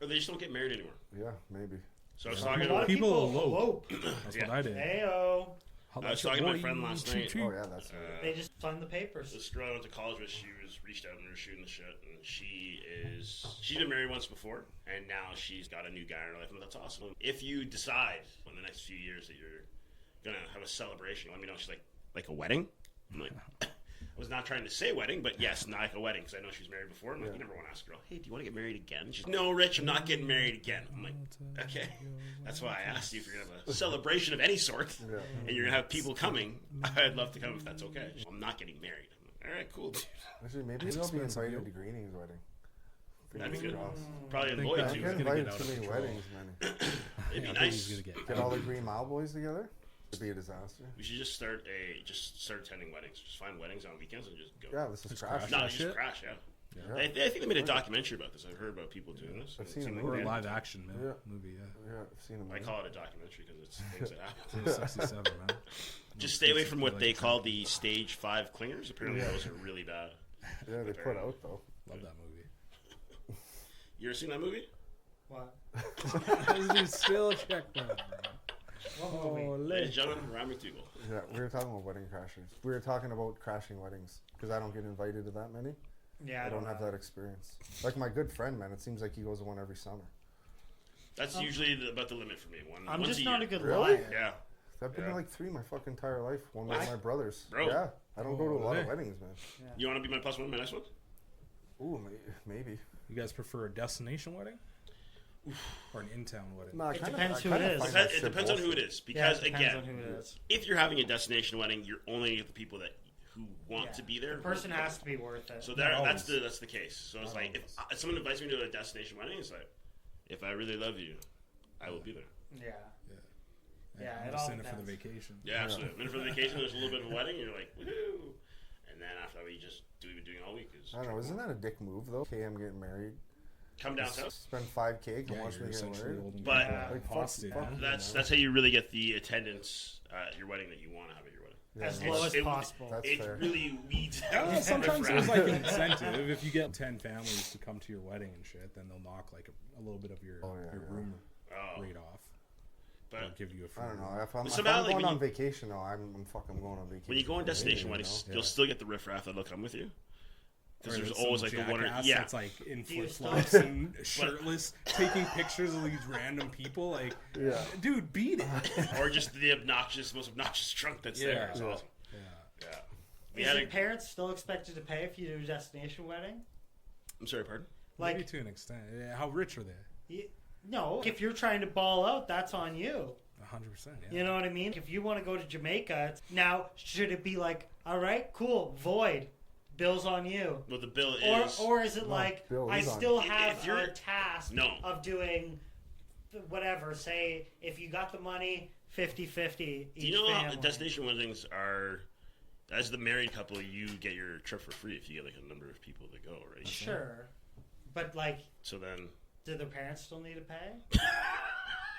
Or they just don't get married anymore. Yeah, maybe. So I was A talking lot to of People people elope. elope. That's Yeah. what I did. Heyo. How I was about talking to your my friend boy? last Choo night. choo. Oh, yeah, that's They just signed the papers. this girl I went to college with, she was reached out and we were shooting the shit, and she's been married once before, and now she's got a new guy in her life, and that's awesome. If you decide in the next few years that you're gonna have a celebration, let me know. She's like a wedding. I'm like, I was not trying to say wedding, but yes, not like a wedding because I know she's married before. I'm like, you never want to ask a girl, hey, do you want to get married again? She's no, Rich, I'm not getting married again. I'm like, okay, that's why I asked you if you're gonna have a celebration of any sort, and you're gonna have people coming. I'd love to come if that's okay. I'm not getting married. I'm like, all right, cool, dude. Actually, maybe I'll be invited to Greening's wedding. That'd be Fingers good. crossed. Probably think Lloyd that- I too. get gonna invited get out to of many control. weddings, man. It'd I be think nice. he's gonna get. Get all the Green Mile boys together. It'd be a disaster. We should just start attending weddings. Just find weddings on weekends and just go. Yeah, this is Just trash. crash. No, Crash just it? crash. Yeah. Yeah. I think they made a documentary about this. I've heard about people doing this. I've It seen seemed it. Or a like live they- action Yeah. movie, yeah. Yeah, I've seen them. I call it a documentary because it's things that happen. 1967, man. Just stay away from what they call the stage 5 clingers. Apparently, Yeah. those are really bad. Yeah, they put out though. Love that movie. You ever seen that movie? What? He's still a check man. What movie? Ladies and gentlemen, Ryan McDougall. Yeah, we were talking about wedding crashers. We were talking about crashing weddings because I don't get invited to that many. Yeah, I don't have that experience. Like my good friend, man, it seems like he goes to one every summer. That's usually about the limit for me. I'm once just a not year. a good Really? liar. Yeah. I've been to like 3 my fucking entire life. One with What? my brothers. Bro. Yeah, I don't go to a lot of Holy. weddings, man. You want to be my plus one, my next one? Ooh, maybe. You guys prefer a destination wedding? Or an in-town wedding? No, I It kinda- depends I who kinda it is. find It depends on who it is. Yeah, Because, it depends again, on who it is. if you're having a destination wedding, you're only the people that who want to be there. The person has to be worth it. So that's the case. So it's like if someone invites me to a destination wedding, it's like if I really love you, I will be there. Yeah. Yeah, it I'm all just in it for depends. the vacation. Yeah, absolutely. I'm in for the vacation. There's a little bit of a wedding. You're like, woohoo! And then after that, we just do what we're doing all week. I don't know. Isn't that a dick move though? Okay, I'm getting married. Come down south. Spend $5K. Come Yeah, watch you're me get essentially married. holding But- people Like, hostage, fuck, man. That's how you really get the attendance at your wedding that you want to have at your wedding. As Yeah, low as it- possible. That's It fair. really weeds out. Well, sometimes the there's crowd. like an incentive. If you get 10 families to come to your wedding and shit, then they'll knock like a little bit of your room Oh, rate off. Or but give you a free I don't know. room. If I'm Somehow, like, going when on you- vacation, though, I'm fucking going on vacation. when you go on destination You weddings, know? you'll still get the riffraff that'll come with you. Because Or there's some always like the one or jackass yeah. that's like in Do you flip flops still- and shirtless, taking pictures of these random people. Like, Yeah. dude, beat it. Or just the most obnoxious drunk that's there. It's Yeah. awesome. Yeah. Yeah. We Is had your parents still expected to pay if you do a destination wedding? I'm sorry, pardon? Maybe Like, to an extent. Yeah, how rich are they? no, if you're trying to ball out, that's on you. 100%. Yeah. You know what I mean? If you want to go to Jamaica, now should it be like, all right, cool, void, bill's on you? Well, the bill Or, is. or is it like, bill I is on still you. have If you're- a task No. of doing whatever? Say, if you got the money, 50-50 each Do you know how family. destination weddings are? As the married couple, you get your trip for free if you get like a number of people that go, right? Sure. But, like, So then, do their parents still need to pay?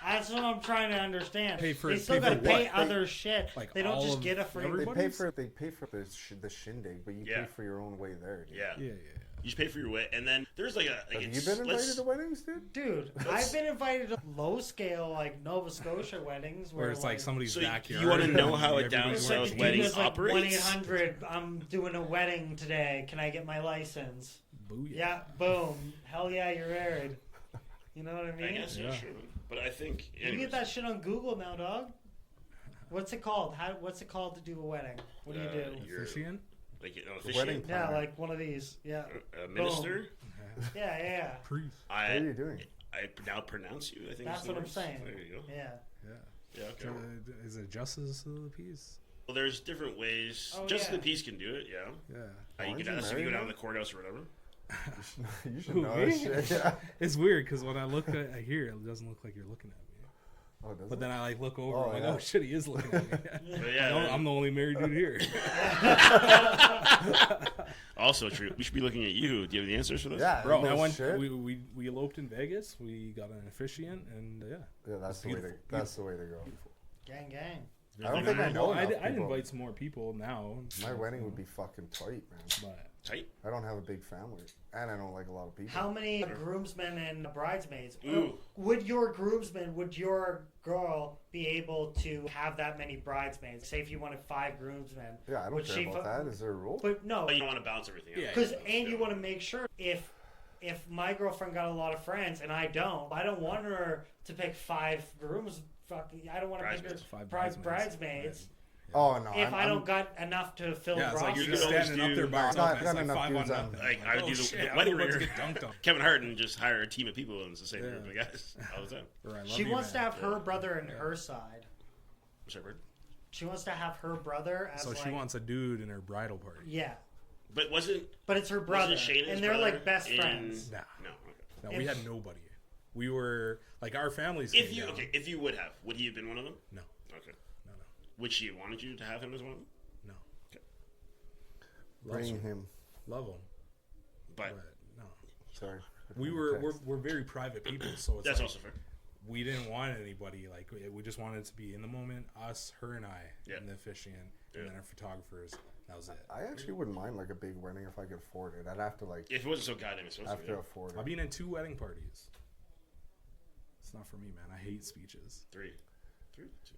That's what I'm trying to understand. Pay for- they still pay got to for pay what? other shit. Like they don't all just of get a free. everybody? They pay for the shindig, but you Yeah. pay for your own way there. Dude. yeah, Yeah. you just pay for your way, and then there's like a. Like Have you it's- been invited let's- to weddings, dude? Dude, I've been invited to low scale like Nova Scotia weddings Where it's like somebody's So backyard. you wanna know how a and down everybody's south working. wedding It's like operates? 1-800. I'm doing a wedding today. Can I get my license? Booyah. Yeah, boom. Hell yeah, you're married. You know what I I mean? guess yeah, Yeah. sure. But I think You anyways, get that shit on Google now, dog. What's it called? What's it called to do a wedding? What do you do? You're, Officiant? like wedding officiant, Yeah, like one of these. Yeah, a minister. yeah. Priest. What are you doing? I now pronounce you. I think That's is the what I'm words. saying. There you go. Yeah. Yeah. Yeah. Okay. Is it justice of the peace? Well, there's different ways. Oh, Just yeah. the peace can do it. Yeah. Yeah. You Aren't can you ask if you go married down now? to the courthouse or whatever. You should Who, know me? that shit. Yeah. It's weird because when I look at here, it doesn't look like you're looking at me. Oh, does But it? then I like look over. Oh, I'm like, yeah. oh shit, he is looking at me. But yeah. I'm the only married dude here. Also true. We should be looking at you. Do you have the answers for this? Yeah, Bro, no I went. shit. We eloped in Vegas. We got an officiant, and yeah. Yeah, that's the way to. Beautiful, That's the way to go. Gang, gang. I don't think I know I'd enough people. invite some more people now. My wedding would be fucking tight, man. But Tight. I don't have a big family, and I don't like a lot of people. How many groomsmen and bridesmaids? Ooh. Would your girl be able to have that many bridesmaids? Say if you wanted 5 groomsmen. Yeah, I don't would care she about that. Is there a rule? But no, But you don't want to balance everything out. Yeah. because and you want to make sure if my girlfriend got a lot of friends and I don't want her to pick 5 grooms. Fucking, I don't want to pick her Bridesmaids. 5 bridesmaids. Oh no! If I don't got enough to fill yeah, the it's like roster. you're just You could always standing up do- there by No, yourself. I've and got It's like enough 5 on dudes on- nothing. Like, I would oh, do the shit, I'm wedding about to ringer. get dunked on. Kevin Hart and just hire a team of people and it's the same Yeah. group of guys all the time. Or I love She you, wants to man. have her brother and her side. I'm sorry, Bird. She wants to have her brother as So like she wants a dude in her bridal party. yeah, But wasn't but it's her brother, Shane his and they're brother like best in- friends. Nah. no? Okay. No, If- we had nobody. We were like our families. If came you down. if you would have, would he have been one of them? No, Okay. no. Would she have wanted you to have him as one of them? No. Okay. bring him. Love him, But but no. Sorry. We're very private people, so it's that's like, also fair. we didn't want anybody. Like we just wanted it to be in the moment, us, her, and I, Yeah. and the officiant, Yeah. and then our photographers. That was it. I actually wouldn't mind like a big wedding if I could afford it. I'd have to like If it wasn't so goddamn expensive, have yeah. to afford I've it. been in 2 wedding parties. It's not for me, man. I hate speeches. 3.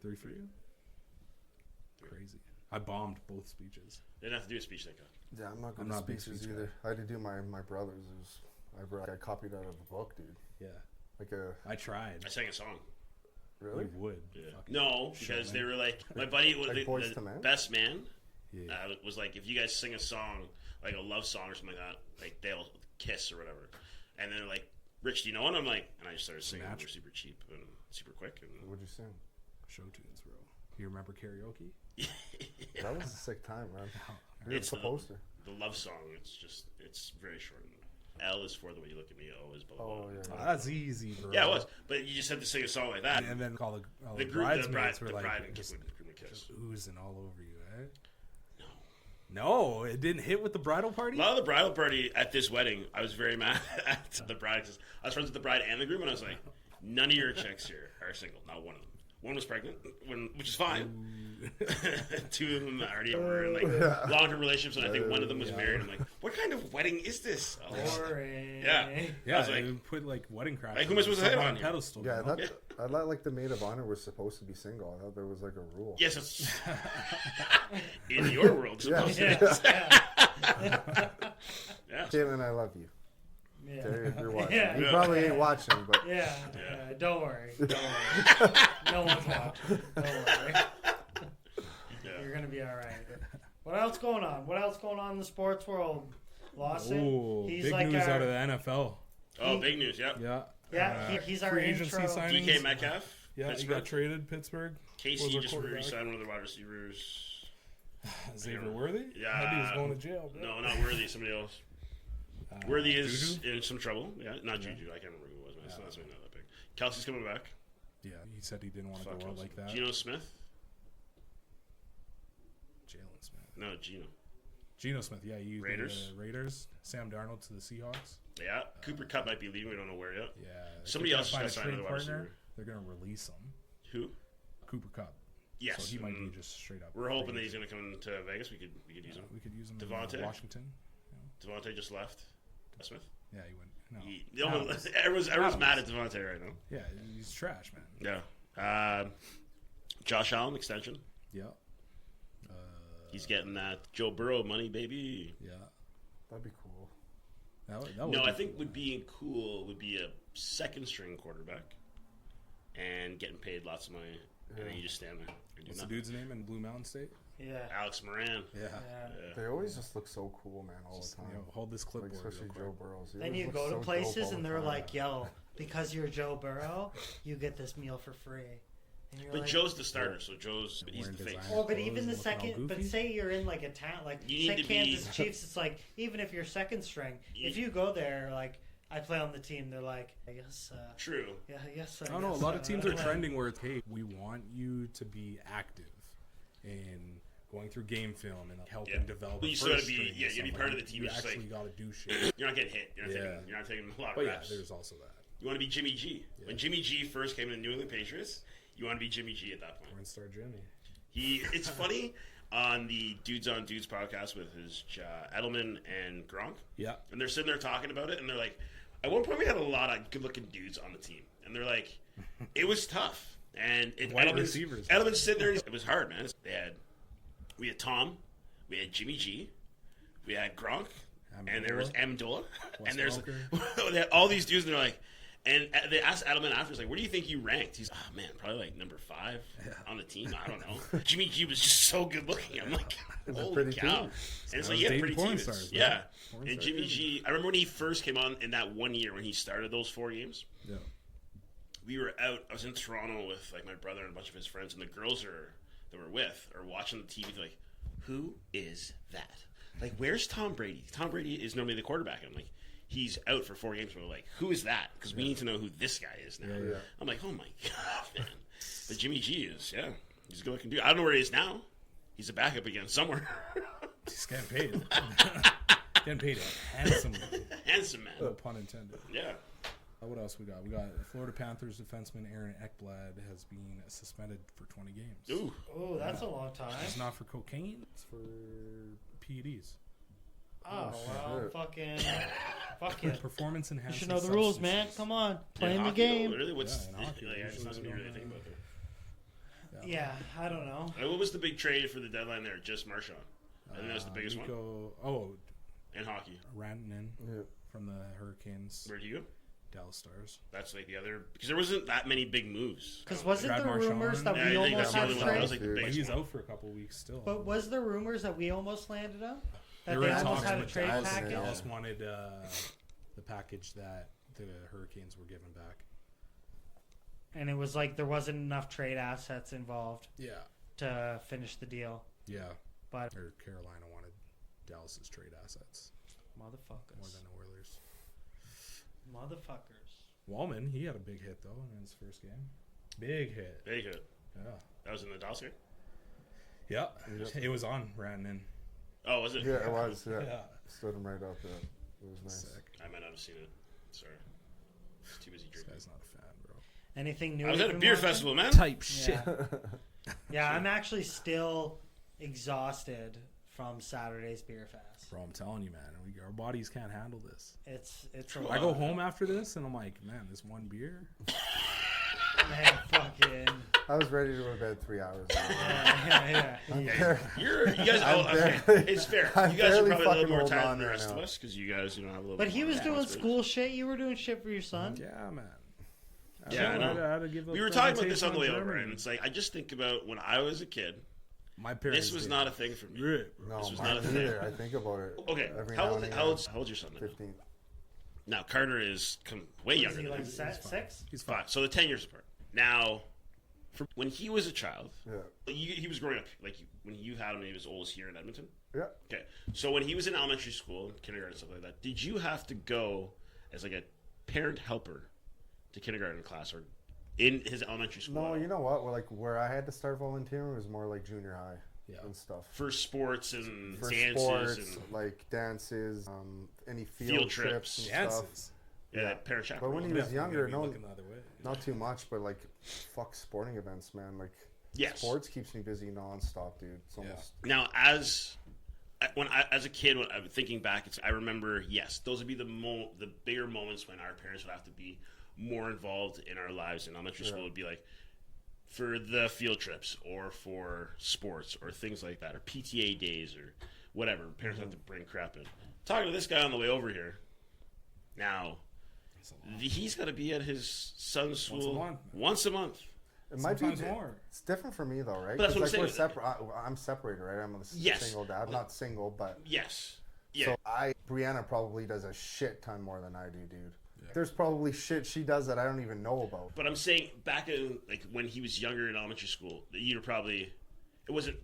3 for you? Crazy. I bombed both speeches. Didn't have to do a speech like that. Yeah, I'm not good I'm at not a big speeches speech either. I had to do my brother's. I copied out of a book, dude. Yeah. Like a I tried. I sang a song. really. You would. Yeah. Fucking No, because shit, they man. were like my buddy was Like Boyz the II Men? best man. Yeah. Was like if you guys sing a song like a love song or something like that, like they'll kiss or whatever, and then they're like, "Rich, do you know what?" I'm like, and I just started singing. Match. They're super cheap and super quick. And What'd you sing? Show tunes, bro. You remember karaoke? That was a sick time, man. We were It's supposed to. The love song. It's very short. L is for the way you look at me. O is blah blah. Oh, blah. yeah. Oh, that's easy, bro. Yeah, it was. But you just had to sing a song like that. And then all The the group, bridesmaids were the like bride and just kiss. oozing all over you, eh? No, it didn't hit with the bridal party. A lot of the bridal party at this wedding, I was very mad at the bride because I was friends with the bride and the groom, and I was like, none of your chicks here are single. Not one of them. One was pregnant, which is fine. Two of them already were in like long-term relationships, and I think one of them was married. I'm like, what kind of wedding is this? Boring. Yeah. Yeah, I was like, they put like wedding crap. Like, who am I supposed to hit on on a here? pedestal? Yeah, bro. I thought like the maid of honor was supposed to be single. I thought there was like a rule. yes, it's in your world. Yeah. Supposed to be. Yeah. Yeah. Caitlin, I love you. Yeah. Terry, if you're watching. Yeah. You probably ain't watching, but Yeah. Don't worry. Don't worry. No one's watching. Don't worry. Yeah. You're gonna be all right. What else going on? What else going on in the sports world? Lawson. Ooh, He's big like news our, out of the NFL. Oh, big news. Yep. Yeah. he's our free intro. agency signings. DK Metcalf. Yeah, he Pittsburgh. got traded. Pittsburgh. KC Was our just quarterback. re-signed one of their wide receivers. Xavier Worthy. Yeah. I he was going to jail. Bro. No, not Worthy. Somebody else. Worthy is Juju? in some trouble. Yeah, not Juju. I can't remember who it was. Man. It's not something that big. Kelsey's coming back. Yeah, he said he didn't want to Fuck go out Kelsey. like that. Geno Smith. Jalen Smith. No, Geno. Geno Smith. Yeah, he used Raiders. the Raiders. Sam Darnold to the Seahawks. Yeah. Cooper Kupp might be leaving. We don't know where yet. Yeah. if Somebody they else can't is find gonna sign a another trade wide partner, receiver. they're going to release him. Who? Cooper Kupp. Yes. So he might be just straight up. We're hoping that free he's going to come to Vegas. We could use him. We could use him Devontae? in Washington. Devontae just left. Smith. Yeah, he went. No. Everyone's mad at Devontae right now. Yeah, he's trash, man. Yeah. Josh Allen extension. Yeah. He's getting that Joe Burrow money, baby. Yeah. that'd be cool. That would No, be I think cool, would be cool would be a second string quarterback and getting paid lots of money, and then you just stand there. And do What's the nothing. dude's name in Blue Mountain State? Yeah. Alex Moran. Yeah. Yeah. They always just look so cool, man, all Just, the time. hold this Like, clipboard. especially real Joe quick. Burrows. He Then always you looks go to so dope places all and the they're time. like, "Yo, because you're Joe Burrow, you get this meal for free." And you're But like, Joe's the starter, so he's Wearing the face. designer Oh, but clothes even the and looking all second, but goofy. say you're in like a town, like You need say to Kansas be- Chiefs, it's like even if you're second string, if you go there, like I play on the team, they're like, I guess, True. yeah, yes. I don't know. A lot of teams are trending where it's, hey, we want you to be active in going through game film and helping Yeah. develop. But you a still gotta first be- string yeah, and you gotta be stuff part like of the team. You It's just actually like- got to do shit. You're not getting hit. You're not, Yeah. you're not taking a lot of But yeah, reps. there's also that. You want to be Jimmy G. When Jimmy G first came to the New England Patriots, you want to be Jimmy G at that point. Porn star Jimmy. It's funny on the Dudes on Dudes podcast with his Edelman and Gronk. Yeah. And they're sitting there talking about it, and they're like, at one point we had a lot of good-looking dudes on the team, and they're like, it was tough. And Wide receivers. Edelman's sitting there, it was hard, man. We had Tom, we had Jimmy G, we had Gronk, and there was Amendola, and there's they had all these dudes, and they're like, and they asked Edelman after, like, where do you think you ranked? He's, oh man, probably like number 5 on the team. I don't know. Jimmy G was just so good looking. I'm like, holy pretty cow! team. And it's I like, was yeah, dating pretty porn teams. stars, man. Yeah. Porn And star Jimmy dudes. G, I remember when he first came on in that 1 year when he started those 4 games. Yeah. We were out. I was in Toronto with like my brother and a bunch of his friends, and the girls that we're with are watching the TV. They're like, "Who is that? Like, where's Tom Brady? Tom Brady is normally the quarterback." And I'm like, "He's out for 4 games." We're like, "Who is that?" Because we need to know who this guy is now. Yeah. I'm like, "Oh my god, man!" But Jimmy G is, he's a good looking dude. I don't know where he is now. He's a backup again somewhere. He's getting paid. Getting paid handsomely. Handsome man. No pun intended. Yeah. What else we got? We got Florida Panthers defenseman Aaron Ekblad has been suspended for 20 games. Ooh. Oh, that's a long time. It's not for cocaine. It's for PEDs. Oh well, shit. fuck you. Performance You enhancing should know the rules, man. substances. Come on, In playing the hockey, game. though, really, what's Yeah, in hockey, like, it's usually not something you they really don't think about. There. Yeah, I don't know. What was the big trade for the deadline there? Just Marchand. I think that was the biggest one Oh, in hockey. Rantanen Yeah. from the Hurricanes, Where'd you go? Dallas Stars. That's like the other because there wasn't that many big moves. Because wasn't Brad there Marchand. rumors that Yeah, we I think almost that's the had only to one that was trade? like the But biggest he's one. out for a couple weeks still. But was there rumors that we almost landed on? That They they were almost talking had a with trade Dallas, package? yeah. Dallas wanted the package that the Hurricanes were giving back. And it was like there wasn't enough trade assets involved. Yeah. to finish the deal. Yeah. But Or Carolina wanted Dallas's trade assets more motherfuckers. than the Oilers. Motherfuckers. Wallman, he had a big hit, though, in his first game. Big hit. Big hit. Yeah. That was in the Dallas game? Yeah. Yep. It was on Rantanen. Oh, was it? Yeah, it was. Yeah. Yeah. Stood him right out there. It was nice. Sick. I might not have seen it. Sorry. I was too busy This drinking. guy's not a fan, bro. Anything new? I was at a you've beer been watching? festival, man. Type shit. Yeah. Yeah, I'm actually still exhausted from Saturday's beer fest. Bro, I'm telling you, man, our bodies can't handle this. It's True. I go home after this, and I'm like, man, this one beer. man, fucking I was ready to go to bed 3 hours ago. yeah. You guys, I'm okay, it's fair. I'm You guys are barely probably a little fucking more holding tired on than the right rest of now. us because you guys, have a little. But bit he more was doing responsibilities. school shit. You were doing shit for your son. Yeah, man. Yeah, I know. I had to give We up were talking about presentation this on the way on over, Germany. and it's like I just think about when I was a kid. My parents. This was did. not a thing for me. Right. No, This was mine not a thing. either. I think about it. Okay, Every how now old, and how, again. old's, how old's your son now? 15. Now Carter is way Is younger he than like me. 6? He's fine. Five. So they're 10 years apart. Now, when he was a child, Yeah. he was growing up like when you had him, he was oldest here in Edmonton. Yeah. Okay, so when he was in elementary school, kindergarten, stuff like that, did you have to go as like a parent helper to kindergarten class or in his elementary school? No, you know what? Well, like where I had to start volunteering was more like junior high Yeah. and stuff. For sports and For dances sports, and like dances, any field trips and stuff. Dances. yeah, parent But chaperone. when he was Definitely younger, gonna be no, looking the other way. not too much, but like, fuck sporting events, man. Like, Yes. sports keeps me busy nonstop, dude. It's almost Now, as a kid, when I'm thinking back, I remember, yes, those would be the bigger moments when our parents would have to be more involved in our lives. In elementary school, it would be like for the field trips or for sports or things like that, or PTA days or whatever. Parents have to bring crap in. Talking to this guy on the way over here, now he's got to be at his son's school once a month. It might be Sometimes more. It's different for me though, right? But that's 'Cause, what I'm like saying. I'm separated, right? I'm a Yes. single dad. I'm not single, but Yes. Yeah. so Brianna probably does a shit ton more than I do, dude. There's probably shit she does that I don't even know about. But I'm saying back in like when he was younger in elementary school, you'd probably it wasn't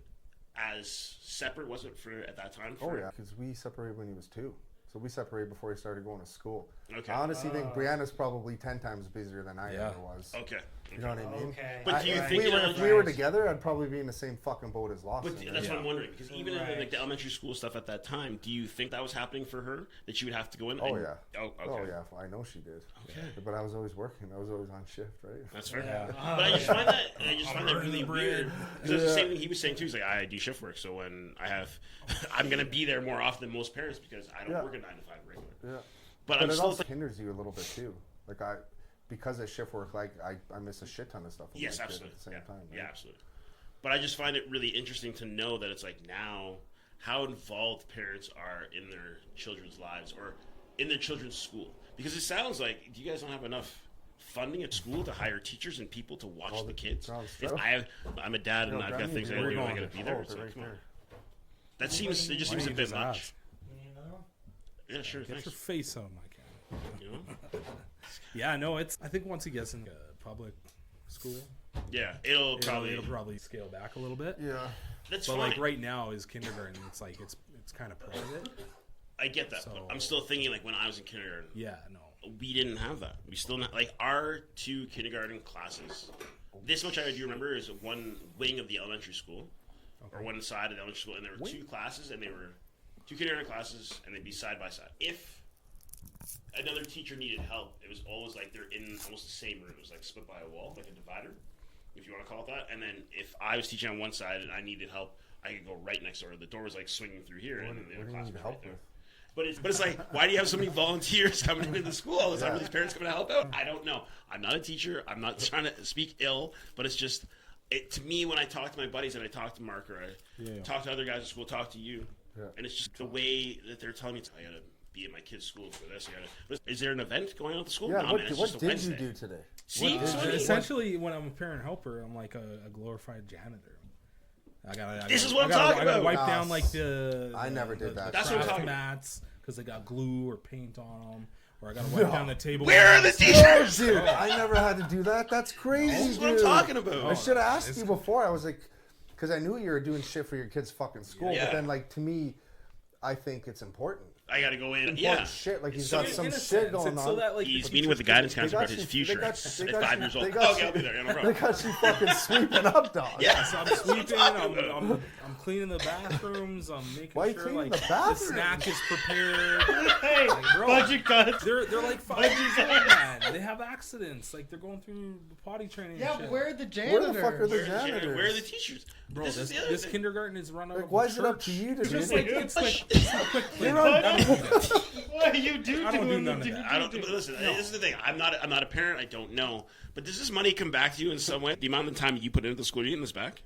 as separate, was it, for at that time? Oh For, yeah, because we separated when he was 2. So we separated before he started going to school. Okay. I honestly think Brianna's probably 10 times busier than I Yeah. ever was. Okay. You know what I mean? Okay. But do you if think if we were together, I'd probably be in the same fucking boat as Lawson. But that's what I'm wondering because even in Right. like the elementary school stuff at that time, do you think that was happening for her that she would have to go in? Oh, and- yeah. Oh, okay. Oh yeah, I know she did. Okay. But I was always working. I was always on shift, right? That's fair. Yeah. But I just find that really weird. Because it's the Yeah. same thing he was saying too. He's like, I do shift work, so when I'm gonna be there more often than most parents because I don't Yeah. work a 9 to 5 regular. Yeah. But But I'm it still also hinders you a little bit too. Like because of shift work, like I miss a shit ton of stuff with yes, my kid absolutely. at the same Yeah. time. Right? Yeah, absolutely. But I just find it really interesting to know that it's like now how involved parents are in their children's lives or in their children's school. Because it sounds like you guys don't have enough funding at school to hire teachers and people to watch All the the kids. ground If stuff. I'm a dad and No, I've got Granny, things I we're do, I going gotta to- be there. oh, It's they're like, right come on. there. That seems it just seems a you bit just much. ask? You know? Yeah, sure. Get Thanks. your face on my camera. You know? Yeah, no, I think once he gets in public school, Yeah, it'll probably. it'll probably scale back a little bit. Yeah. That's But fine. like right now, his kindergarten, it's like it's kind of private. I get that, but So- I'm still thinking like when I was in kindergarten, Yeah, no. we didn't have that. We still not like our 2 kindergarten classes. This much I do remember is one wing of the elementary school, or one side of the elementary school, and there were 2 classes, and they were 2 kindergarten classes, and they'd be side by side. If another teacher needed help, it was always like they're in almost the same room. It was like split by a wall, like a divider, if you want to call it that. And then if I was teaching on one side and I needed help, I could go right next door. The door was like swinging through here, and then the What other do you class need was help right there. with? But it's like, why do you have so many volunteers coming into the school all the time? Yeah. Are these parents coming to help out? I don't know. I'm not a teacher. I'm not trying to speak ill, but it's just, to me, when I talk to my buddies and I talk to Mark or I talk to other guys at school, talk to you, and it's just the way that they're telling me, I gotta be at my kid's school for this. But is there an event going on at the school? Yeah. No, man, it's What just a did Wednesday. you do today? See, What so did you- Essentially, when I'm a parent helper, I'm like a glorified janitor. This is what I'm I talking gotta about. wipe Nah, down like the. I never did that. That's what I'm craft talking about. mats because they got glue or paint on them, or I gotta wipe down the table. Where are the mats. teachers? Dude, I never had to do that. That's crazy, That's what I'm dude. talking about. I should have asked you before. I was like, because I knew you were doing shit for your kids' fucking school. Yeah. But then, like, to me, I think it's important. I got to go in. Important shit. Like, he's got some in a shit sense, going it's on. so that, like, He's the meeting with the guidance counselor about got his you- future they got- at they got 5 you- years old. they got Okay, you- I'll be there. Yeah, no They problem. got you fucking sweeping up, dog. Yeah. So I'm sweeping. I'm cleaning the bathrooms. I'm making Why you sure cleaning like the bathrooms? snack is prepared. Hey, bro. budget cuts. They're like 5 years old, man. They have accidents. Like they're going through potty training. Yeah, and shit. where are the Where janitors? the fuck are the Where janitors? are the teachers? Bro, This is the other this thing. kindergarten is run out Like, of why a is it up church. to you to It's do just it? like it's a quick thing. You're not- I don't do that. What are you do? I don't do doing none the of that. I don't. But listen, this is the thing. I'm not a parent. I don't know. But does this money come back to you in some way? The amount of time you put into the school, are you getting this back?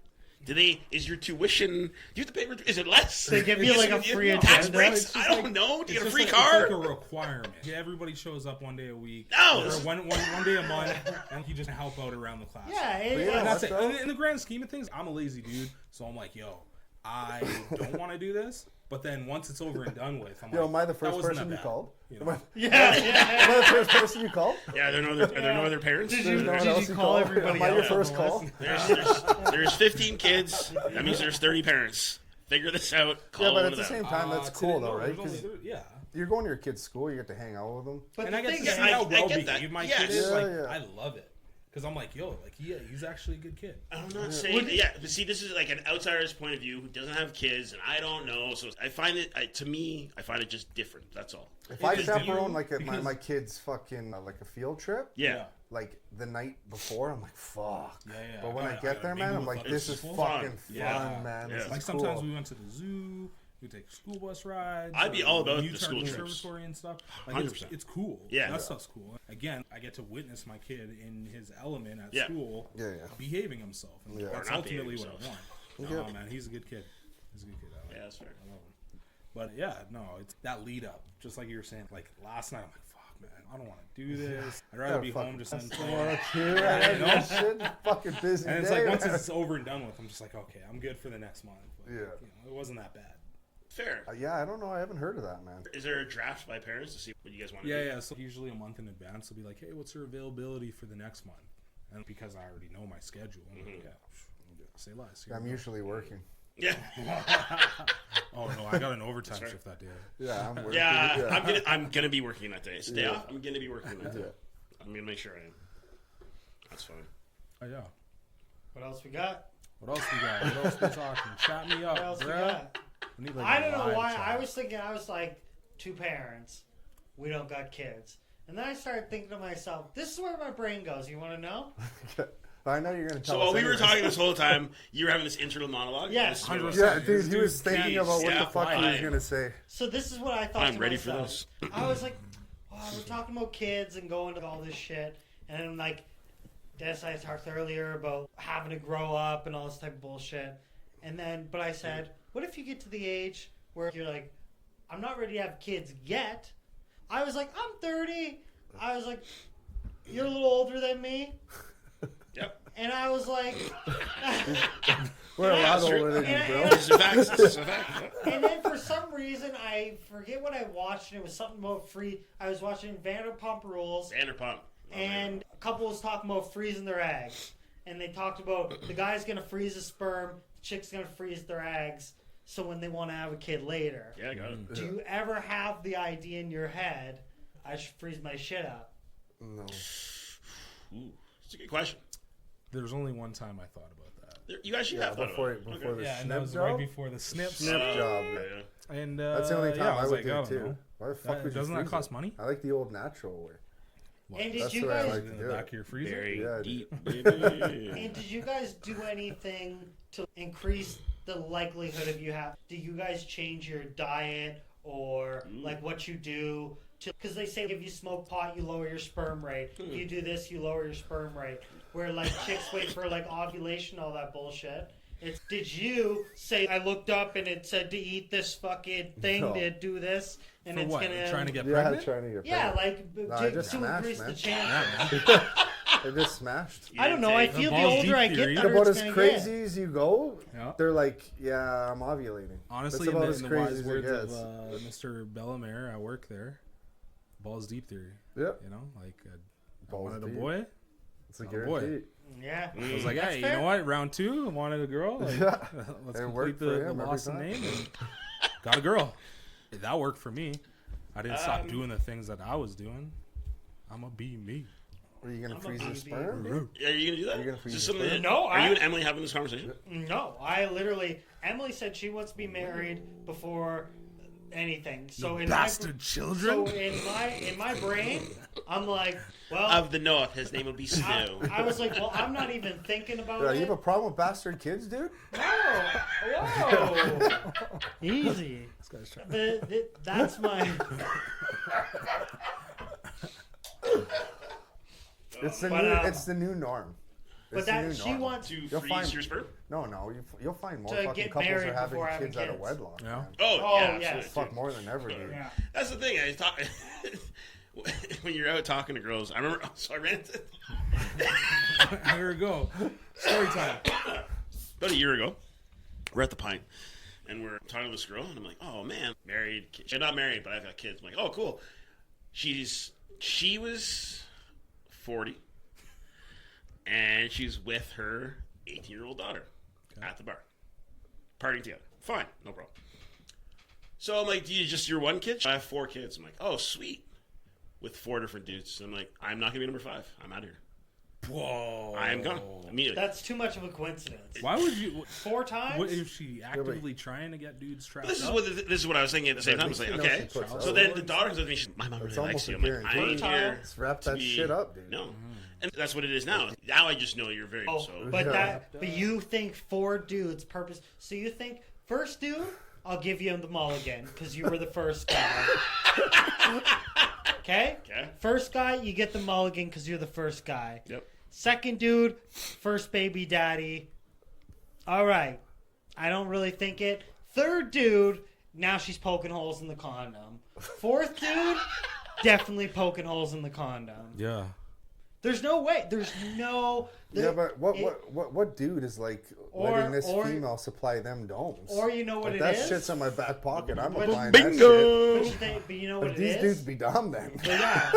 Is your tuition? Do you have to pay? Is it less? They give you like a free tax agenda. breaks. It's just I don't like- know. Do you It's get a free just car? It's like a requirement. Yeah, everybody shows up one day a week. No. Or one day a month, and you just help out around the class. Yeah, But And that's what it. the- In the grand scheme of things, I'm a lazy dude, so I'm like, yo, I don't want to do this. But then once it's over and done with, I'm Yo, like, am I the that first wasn't person that you bad. called? You Am know? I yeah. the first person you called? Yeah, are there no other parents? Did There's you, no one did else you call everybody Am I your else? first call? There's 15 kids. That means there's 30 parents. Figure this out. Call Yeah, but one at of the them. same time, that's Today, cool no, though, right? there's only- Because yeah. you're going to your kid's school, you get to hang out with them. But And the I get thing to is, see how I well get that. behaved my Yes. kid is. Yeah, Like, yeah. I love it. Because I'm like, yo, like, yeah, he's actually a good kid. I'm not saying, but see, this is like an outsider's point of view who doesn't have kids, and I don't know. So I find it, to me, I find it just different. That's all. If I Because chaperone you- like because- my kid's fucking like a field trip, Yeah. like the night before, I'm like, fuck. Yeah. But when I gotta get there, mingle man, I'm with like, other this is people. fucking fun, Yeah. man. Yeah. This is Like cool. sometimes we went to the zoo. We take school bus rides. I'd be or all about Utah the school trips. Conservatory and stuff. Like 100%. it's cool. Yeah. That stuff's cool. Again, I get to witness my kid in his element at Yeah. school, Yeah. behaving himself. And Yeah. that's Or not ultimately what behaving I want. Yeah. Oh man, he's a good kid. He's a good kid. I like Yeah, that's fair. I love him. But yeah, no, it's that lead up. Just like you were saying, like last night, I'm like, fuck, man, I don't want to do this. I'd rather be home just and play. You know? Shit, fucking busy And it's day, like once man. it's over and done with, I'm just like, okay, I'm good for the next month. But, Yeah. you know, it wasn't that bad. Fair. Yeah, I don't know. I haven't heard of that, man. Is there a draft by parents to see what you guys want to Yeah, do? yeah. So usually a month in advance, they'll be like, "Hey, what's your availability for the next month?" And because I already know my schedule, I'm like, yeah, say less. Here I'm we go. usually working. Yeah. Oh no, I got an overtime Sorry. shift that day. Yeah, I'm working. Yeah, I'm gonna be working that day. It's a day off. I'm gonna be working that day. Yeah. I'm gonna make sure I am. That's fine. Oh yeah. What else we got? What else we got? What else we talking? Chat me up, What else we bruh. got? We need, like, I a don't know live why. chat. I was thinking, I was like, two parents. We don't got kids. And then I started thinking to myself, this is where my brain goes. You want to know? I know you're gonna tell So us. while we were anyways. talking this whole time, you were having this internal monologue. Yeah. This is what it was. 100%. Yeah, dude, This he was dude's thinking jeez, about what yeah, the fuck he was fine. gonna say. So this is what I thought I'm to ready for myself. this. I was like, oh, we're talking about kids and going to all this shit. And then, like, Dennis and I talked earlier about having to grow up and all this type of bullshit. And then, but I said, what if you get to the age where you're like, I'm not ready to have kids yet. I was like, I'm 30. I was like, you're a little older than me. Yep. And I was like, We're a Yeah, lot sure. older than you, And- bro. and- This is a fact. This is a fact. Yep. and then for some reason, I forget what I watched. And it was something about I was watching Vanderpump Rules. Vanderpump. And a couple was talking about freezing their eggs. And they talked about the guy's going to freeze his sperm, the chick's going to freeze their eggs, so when they want to have a kid later. Yeah, I got it. Do you ever have the idea in your head, I should freeze my shit up? No. Ooh, that's a good question. There's only one time I thought about that. You actually Yeah, have thought before about it. before the Yeah, and that snip was job. right before the snips. Snip job. Yeah. And That's the only time yeah, I was would like, do I it don't too. know. Why the fuck would you Doesn't that freeze cost it? money? I like the old natural way. And did That's you the way I guys like In to the do back it. of your freezer? Very Yeah, deep, and baby. did you guys do anything to increase the likelihood of you have? Do you guys change your diet or like what you do? Because they say if you smoke pot, you lower your sperm rate. If you do this, you lower your sperm rate. Where like chicks wait for like ovulation, all that bullshit. Did you say I looked up and it said to eat this fucking thing No. to do this and For it's what? gonna Trying to get Yeah, pregnant? trying to get yeah pregnant. like No, I just to smashed, increase man. the chance. Yeah, man. They just smashed. I don't know. I feel the balls older deep I get, theory. the About harder as it's gonna crazy get. as you go, Yeah. they're like, yeah, I'm ovulating. Honestly, That's in about the, as in the crazy wise as it words of gets. Mr. Bellamere, I work there. Balls deep theory. Yep. You know, like I Balls wanted a deep. boy. It's a Oh, boy. guarantee. Yeah. I was like, That's hey, fair. you know what? Round 2, I wanted a girl. Like, Yeah. let's It complete worked for the him every lost time. name and got a girl. That worked for me. I didn't stop doing the things that I was doing. I'm going to be me. Are you gonna I'm a freeze your baby. sperm? Are you gonna do that? Are you gonna freeze Is this your something sperm? that- No, Are you and Emily having this conversation? No, I literally. Emily said she wants to be married before anything. So in Bastard children. So in my brain, I'm like, well, Of the North, his name will be Stu. I was like, well, I'm not even thinking about Yeah, it. you have a problem with bastard kids, dude? Whoa, easy. This guy's trying. That's my. It's the But, new. um, It's the new norm. But It's the new that she norm. wants. To You'll freeze find- your sperm? No, you'll find more To fucking get couples married are having before having kids out of kids. wedlock. Yeah. Man. Oh, Oh, yeah. yeah. absolutely. Fuck more than ever, dude. Yeah. That's the thing. I talk when you're out talking to girls. I remember. So I ran into Here we go. Story time. about a year ago. We're at the Pint, and we're talking to this girl, and I'm like, "Oh man, married. She's not married, but I've got kids." I'm like, "Oh, cool." She was 40, and she's with her 18-year-old daughter at the bar, partying together. Fine, no problem. So I'm like, "Do you just your one kid?" I have 4 kids. I'm like, "Oh, sweet." With 4 different dudes. I'm like, I'm not gonna be number 5. I'm out of here. Whoa. I am gone immediately. That's too much of a coincidence. Why would you? 4 times. What is she actively trying to get dudes trapped This is up? what I was thinking at the same time. I was like, At least you know okay. she puts So out. then the daughter comes with me. She's, my mom It's really likes almost you. a I'm like, guarantee. I'm here. Let's wrap to that be- shit up, dude. No, and that's what it is now. Now I just know you're very Oh, so. but Yeah. but you think 4 dudes purpose? So you think first dude, I'll give you the mulligan because you were the first guy. Okay. Okay. First guy, you get the mulligan because you're the first guy. Yep. Second dude, first baby daddy. All right. I don't really think it. Third dude, now she's poking holes in the condom. Fourth dude, definitely poking holes in the condom. Yeah. There's no way. There's no. Yeah, but what dude is like letting this female supply them domes? Or you know what Like, it that is? shit's in my back pocket. I'm But- applying that shit. But you know what But it these is? dudes be dumb then. But yeah.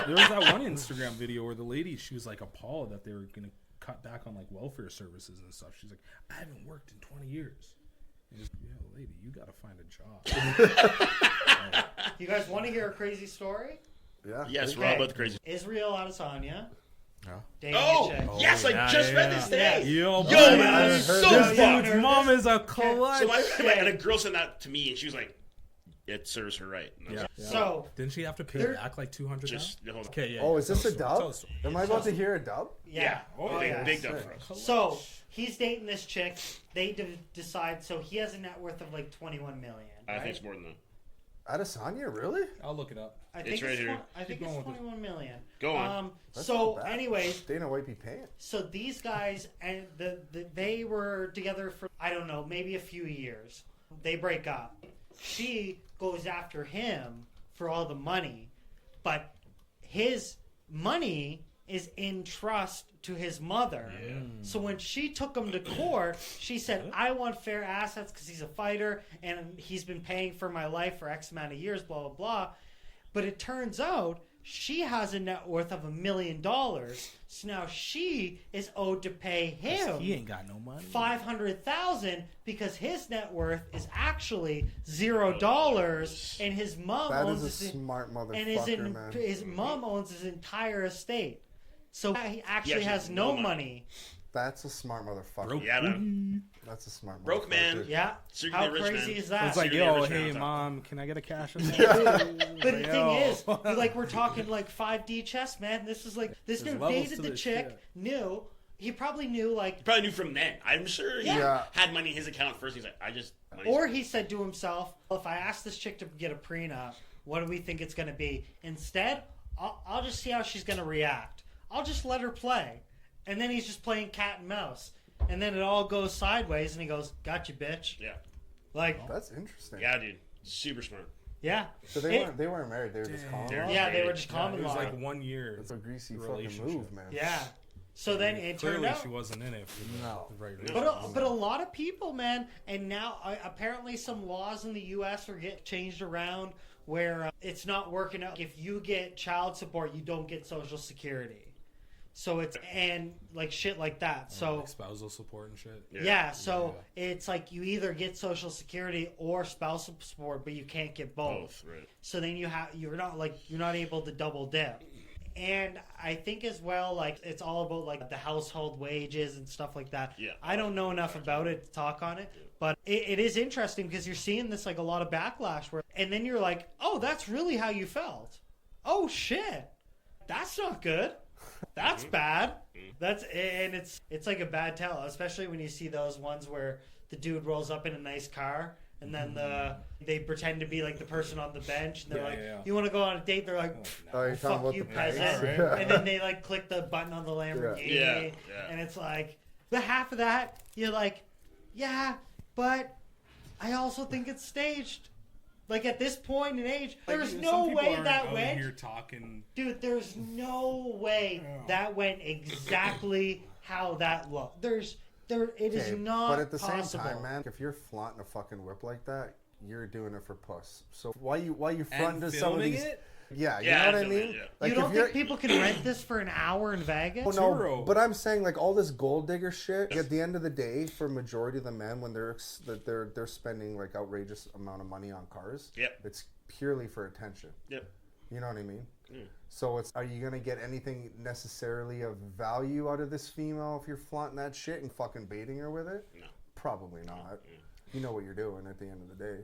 There was that one Instagram video where the lady, she was like appalled that they were going to cut back on like welfare services and stuff. She's like, I haven't worked in 20 years. And just, yeah, lady, you got to find a job. You guys want to hear a crazy story? Yeah. Yes, we're all about the crazy. Israel Adesanya. Yeah. Dating Oh, a chick. yes, I yeah, just read yeah. this today. Yo, Yo, man, man, I'm I've so heard this that. dude's mom is a clutch. So my girl sent that to me, and she was like, "It serves her right." And I was Yeah. like, So, Didn't she have to pay There- back like 200? just hold on. Okay, yeah. Oh, is this a Tell dub? us. Am I about to hear a dub? yeah. Oh, yeah. big dub for us. So, he's dating this chick. They decide, so he has a net worth of like 21 million. I Right? think it's more than that. Adesanya, really? I'll look it up. I think It's right here. I think Keep it's going with it. 21 million. Go on. That's So, not bad. anyways, Dana White be paying. so these guys and they were together for I don't know, maybe a few years. They break up. She goes after him for all the money, but his money is in trust to his mother. So when she took him to court, she said, "I want fair assets because he's a fighter and he's been paying for my life for X amount of years, blah blah blah." But it turns out she has a net worth of $1 million. So now she is owed to pay him He ain't got no money. $500,000 because his net worth is actually $0, and his mom That owns is a his smart and motherfucker, man. his mom owns his entire estate. So he actually has has no no money. That's a smart motherfucker. Broke. Yeah, man. That's a smart Broke man. motherfucker. Yeah. Secretly How rich crazy man. is that? It's like, You're yo, rich man hey, on top. mom, can I get a cash? But the thing Yo. is, like we're talking like 5D chess, man. This is like this There's dude levels dated to the this chick, shit. knew he probably knew like, He probably knew from then. I'm sure he Yeah. had money in his account first. He's like, money's or he said to himself, well, if I ask this chick to get a prenup, what do we think it's going to be? Instead, I'll just see how she's going to react. I'll just let her play. And then he's just playing cat and mouse. And then it all goes sideways and he goes, "Got you, bitch." Yeah. Like, That's interesting. Yeah, dude. Super smart. yeah. So they weren't married. They were just common They're- law. Yeah, they were just Yeah, common it was law. like 1 year. That's a greasy fucking relationship. move, man. Yeah. So then it turned Clearly, out. she wasn't in it for No. the right reason. But a lot of people, man, and now apparently some laws in the U.S. are get changed around where it's not working out. If you get child support, you don't get Social Security. So it's and like shit like that. So Like spousal support and shit. yeah, so it's like you either get Social Security or spousal support, but you can't get both. Right. So then you're not able to double dip. And I think as well, like it's all about like the household wages and stuff like that. Yeah. I don't know enough about it to talk on it, but it is interesting because you're seeing this like a lot of backlash and then you're like, oh, that's really how you felt. Oh shit, that's not good. That's bad. It's like a bad tell, especially when you see those ones where the dude rolls up in a nice car and then they pretend to be like the person on the bench and they're you want to go on a date? They're like, you're talking fuck about you, the peasant. price? Yeah. And then they like click the button on the Lamborghini Yeah. and it's like, the half of that you're like, yeah, but I also think it's staged. Like at this point in age, there's no way that went. Here talking. Dude, there's no way that went exactly how that looked. It is not. But at the possible. same time, man, if you're flaunting a fucking whip like that, you're doing it for puss. So why you fronting to some of these? It? Yeah, you Yeah, know what I filming mean? it, yeah. Like, You don't if you're- think people can rent this for an hour in Vegas? Oh, no, Zero. but I'm saying like all this gold digger shit. At the end of the day, for majority of the men, when they're spending like outrageous amount of money on cars, it's purely for attention. Yep. You know what I mean? So are you gonna get anything necessarily of value out of this female if you're flaunting that shit and fucking baiting her with it? No. Probably not. You know what you're doing at the end of the day,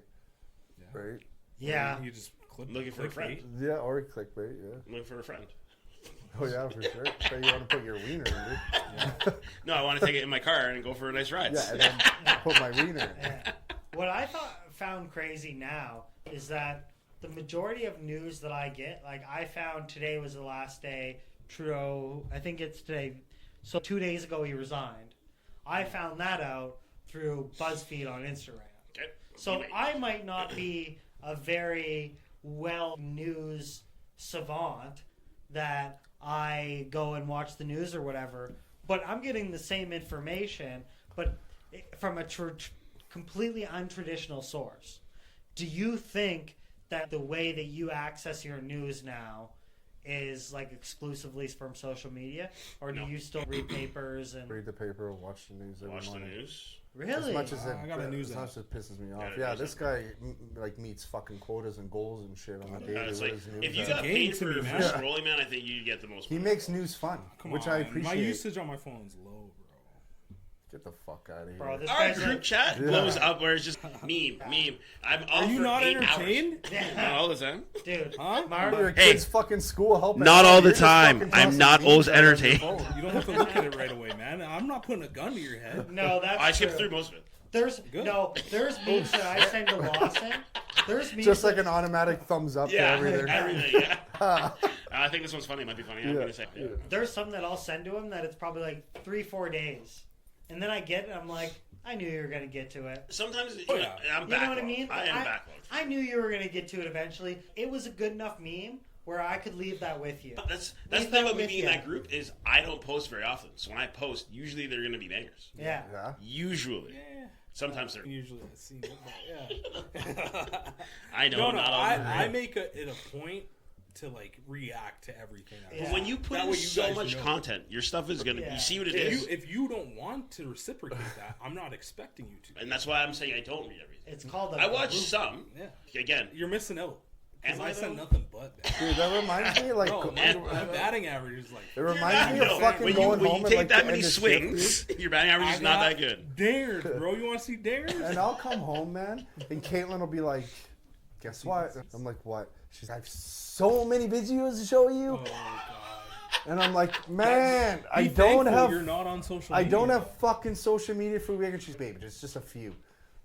right? Yeah. You just Looking for a friend. Yeah, or clickbait. Yeah. Looking for a friend. Oh yeah, for sure. So you want to put your wiener in, dude? No, I want to take it in my car and go for a nice ride. Yeah, and then put my wiener in. What I found crazy now is that the majority of news that I get, like I found today was the last day Trudeau, I think it's today, so 2 days ago he resigned. I found that out through BuzzFeed on Instagram. Okay. So I might not be a very well news savant that I go and watch the news or whatever, but I'm getting the same information, but from a completely untraditional source. Do you think that the way that you access your news now is like exclusively from social media, or do you still read papers and Read the paper, watch the news every Watch the morning. news. really? As much as I got a news as app. much as it pisses me off. Got a Yeah, news this app. guy like meets fucking quotas and goals and shit on the daily. It's with like his news if you app. got game paid to for me, man. scrolling, man, I think you get the most. He money. makes news fun, Come which on. I appreciate. My usage on my phone's low, bro. Get the fuck out of here. Bro, this Our guy's group like, chat blows up where it's just meme. I'm Are on you for not 8 entertained? hours. Not all the time. dude, Huh? Mark, Your Hey. kid's fucking school helping. Not out. all the You're just time. fucking I'm tossing not memes always out on your entertained. phone. You don't have to look at it right away, man. I'm not putting a gun to your head. no, that's I skipped true. through most of it. There's Good. there's memes that I send to Lawson. There's memes Just like that- an automatic thumbs up Yeah, to everything. everything. Yeah. I think this one's funny. It might be funny. I'm Yeah. gonna say. Yeah. there's some that I'll send to him that it's probably like 3-4 days, and then I get it. I'm like, I knew you were gonna get to it. Sometimes Oh, yeah. I'm You know what I backlogged. mean? I am backlogged. I knew you were gonna get to it eventually. It was a good enough meme where I could leave that with you. That's the Leave thing that about me with being in ya. that group is I don't post very often. So when I post, usually they're gonna be bangers. Yeah. Yeah. Usually. Yeah. Sometimes they're. Usually I see it, but yeah. I know. No, not all. I make it a point to like react to everything. I Yeah. But when you put That in way you so guys much know. content, your stuff is gonna. Yeah. You see what it If is, you, if you don't want to reciprocate that, I'm not expecting you to. and that's why I'm saying I don't read everything. It's called. I watch some. Yeah. Again, You're missing out. 'Cause Am I I send though? nothing but that. Dude, that reminds me like Bro, my batting average is like it reminds me no, of fucking when going you home and take like that the many end of shift, swings, your batting average I is not got that good. dares, bro. You want to see dares? And I'll come home, man, and Caitlin will be like, "Guess what?" I'm like, "What?" She's like, "I have so many videos to show you," Oh god. and I'm like, "Man, I Be don't thankful have, You're not on social. I media. don't have fucking social media for a week." And she's, "Baby, it's just a few."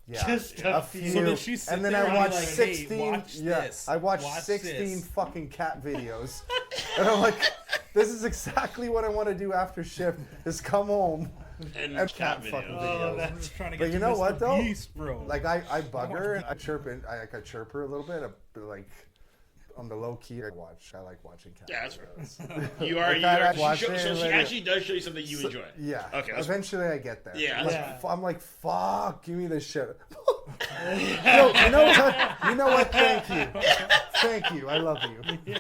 Yeah, Just a few. So then she sit and then there I and be watch like, hey, 16. watch yeah, this. I watched Watch 16 this. fucking cat videos, and I'm like, "This is exactly what I want to do after shift: is come home." And And cat cat fucking videos. videos. Oh, I'm just trying to But get you to know Mr. what, though? Beast, bro. Like I bug her and I chirp her a little bit, but like on the low key. I like watching cat. Yeah, that's videos. right. You are. Like You that, are. I'd watch So it she later. actually does show you something you enjoy. Yeah. Okay, that's Eventually, I get there. Yeah, Like, that's I'm like, fuck, give me this shit. Yo, you know what? You know what? Thank you. Thank you. I love you.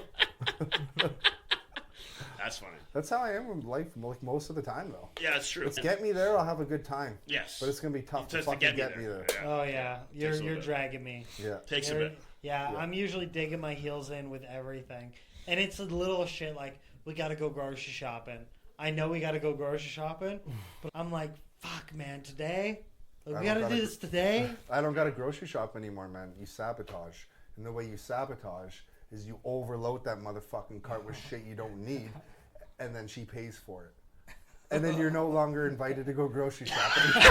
That's funny. That's how I am in life, like most of the time, though. Yeah, that's true. Let's get me there. I'll have a good time. Yes. But it's gonna be tough to Just fucking get me there. Yeah. Oh yeah, Takes a you're bit. dragging me. Yeah. Takes a You're- bit. Yeah, Yeah. I'm usually digging my heels in with everything, and it's a little shit like we gotta go grocery shopping. I know we gotta go grocery shopping, but I'm like, fuck, man, today. Like, I we don't gotta do gotta- this today. I don't got to grocery shop anymore, man. You sabotage. And the way you sabotage is you overload that motherfucking cart with shit you don't need, and then she pays for it. And then you're no longer invited to go grocery shopping.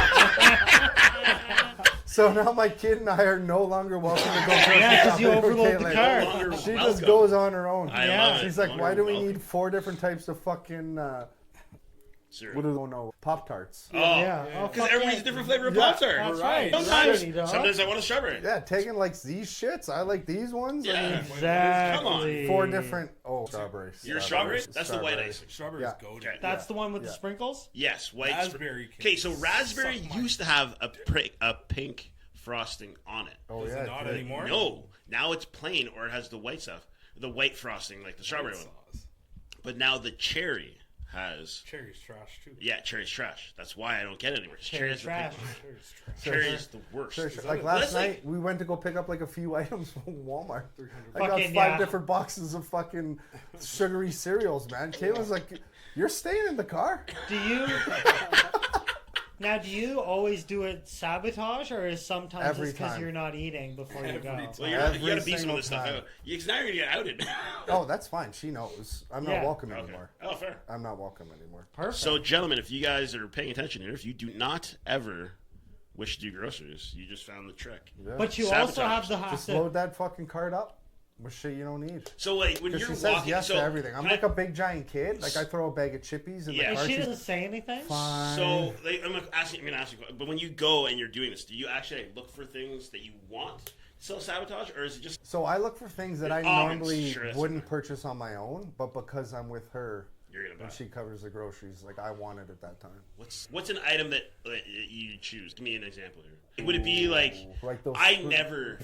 So now my kid and I are no longer welcome to go grocery Yeah, 'cause you shopping with overload the Caitlin. cart. No longer She welcome. just goes on her own. I Yeah. love it. She's like, No why do we longer need 4 different types of fucking, welcome. what do they know? Pop-Tarts. Oh, Yeah. Oh, because fuck everyone yeah. needs a different flavor of Yeah. Pop-Tart. That's Right. right. Sometimes, Shitty, dog. sometimes I want a strawberry. Yeah, taking like these shits. I like these ones. I Yeah. mean, Exactly. 4 different. Oh, strawberries. Your strawberry? That's the white Strawberry. icing. Strawberries Yeah. go Okay. That's the one with the Yeah. sprinkles. Yes, white. Raspberry. Okay, so raspberry Suck my- used to have a pink frosting on it. Oh Does yeah, it not good. anymore? No, now it's plain or it has the white stuff, the white frosting like the strawberry one. Sauce. But now the cherry has. Cherry's trash too. Yeah, cherry's trash. That's why I don't get it anymore. Cherry's trash. Cherry's trash. Cherry is the worst. Sure, sure. that Like it? last That's like- night, we went to go pick up like a few items from Walmart. I got Fucking, 5 yeah. different boxes of fucking sugary cereals, man. Caitlin's like, "You're staying in the car." Do you? Now, do you always do it sabotage, or is sometimes Every it's because time. you're not eating before you go? Every Well, Every you gotta beat some single of this stuff time. out. Because now you're gonna get outed. Oh, that's fine. She knows. I'm not Yeah. welcome Okay. anymore. Oh, fair. I'm not welcome anymore. Perfect. So, gentlemen, if you guys are paying attention here, if you do not ever wish to do groceries, you just found the trick. Yeah. but you also Sabotage. have the have Just to. load that fucking cart up with shit you don't need. So, like, when Because you're she says walking, yes so to everything. I'm can like I- a big giant kid. Like I throw a bag of chippies in Yeah. the And car. she She's doesn't say anything. fine. So, like, I'm gonna ask you, but when you go and you're doing this, do you actually look for things that you want to self-sabotage, or is it just So I look for things that I Almonds, normally sure, that's wouldn't fine. purchase on my own, but because I'm with her you're gonna buy? and she covers the groceries, like I want it at that time. What's an item that you choose? Give me an example here. Would it be like Like those I never?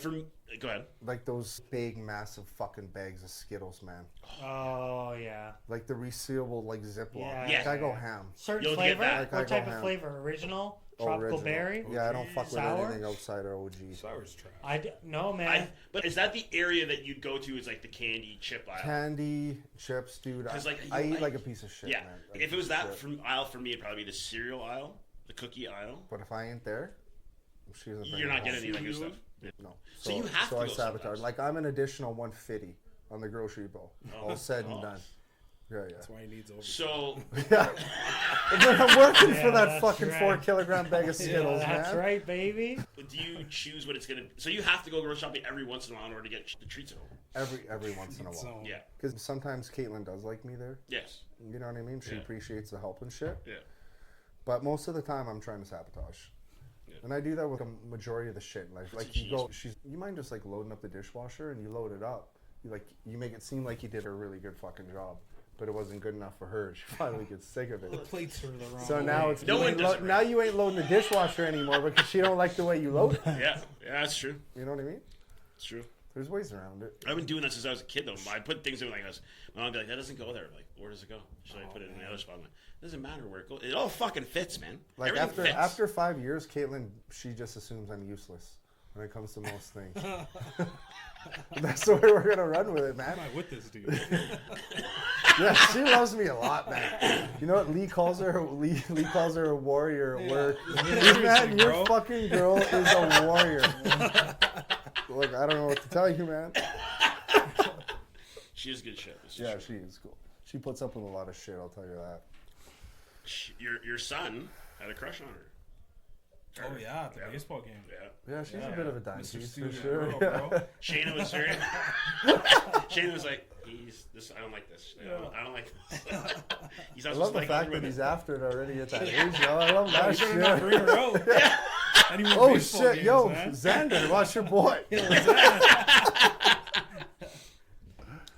Go ahead. like those big massive fucking bags of Skittles, man. Oh yeah. Like the resealable like Ziploc. Yeah. Like I go ham. Certain You'll get flavor. that. Like I What go type of ham. flavor? Original, tropical Original. berry. Yeah, I don't fuck with Sour? anything outside of OG. Sour's trash. No man. But is that the area that you'd go to? Is like the candy chip aisle? Candy, chips, dude. 'Cause, like, I you eat like- like a piece of shit, Yeah. man. Like If a it was piece of that shit. from aisle for me, it'd probably be the cereal aisle, the cookie aisle. But if I ain't there, she doesn't bring You're it not home. getting any of that good stuff. No. So you have so to I go sabotage. sometimes. Like I'm an additional 150 on the grocery bill. All said and Oh. done. Yeah, That's why he needs over. So yeah. And then I'm working Yeah, for that that's fucking right. 4-kilogram bag of Skittles, That's man. right, baby. do you choose what it's gonna? So you have to go grocery shopping every once in a while in order to get the treats at home. Every once in a while. So, Yeah. Because sometimes Caitlin does like me there. Yes. You know what I mean? She Yeah. appreciates the help and shit. Yeah. But most of the time, I'm trying to sabotage. Yeah. And I do that with a majority of the shit. Like a you go, you mind just like loading up the dishwasher and you load it up. You make it seem like you did a really good fucking job, but it wasn't good enough for her. She finally gets sick of The it. plates are the wrong So way. now it's No you one ain't does it right. now you ain't loading the dishwasher anymore because she don't like the way you load it. Yeah. Yeah. That's true. You know what I mean? It's true. There's ways around it. I've been doing that since I was a kid, though. I put things in like this. My mom would be like, "That doesn't go there." I'm like, where does it go? Should I put it in the other spot? I'm like, it doesn't matter where it goes. It all fucking fits, man. Like Everything after fits. 5 years, Caitlin, she just assumes I'm useless when it comes to most things. That's the way we're gonna run with it, man. Why am I with this dude? Yeah, she loves me a lot, man. You know what Lee calls her? Lee calls her a warrior at work. Man, your bro. fucking girl is a warrior. Look, I don't know what to tell you, man. She is good shit. This is Yeah, true. she is cool. She puts up with a lot of shit, I'll tell you that. Your son had a crush on her. Oh yeah, at the baseball game. Yeah. Yeah, she's Yeah. a bit of a dime Mr. piece for Student sure. Girl, Yeah. bro. Shayna was very. Shayna was like, "He's this. I don't like this. I don't like this." He's not I supposed love to the like fact older that he's women. after it already at that age, yo. I love that He's been in 3 in a shit. row. And he won Oh baseball shit, games, yo, man. Xander, watch your boy. Yeah,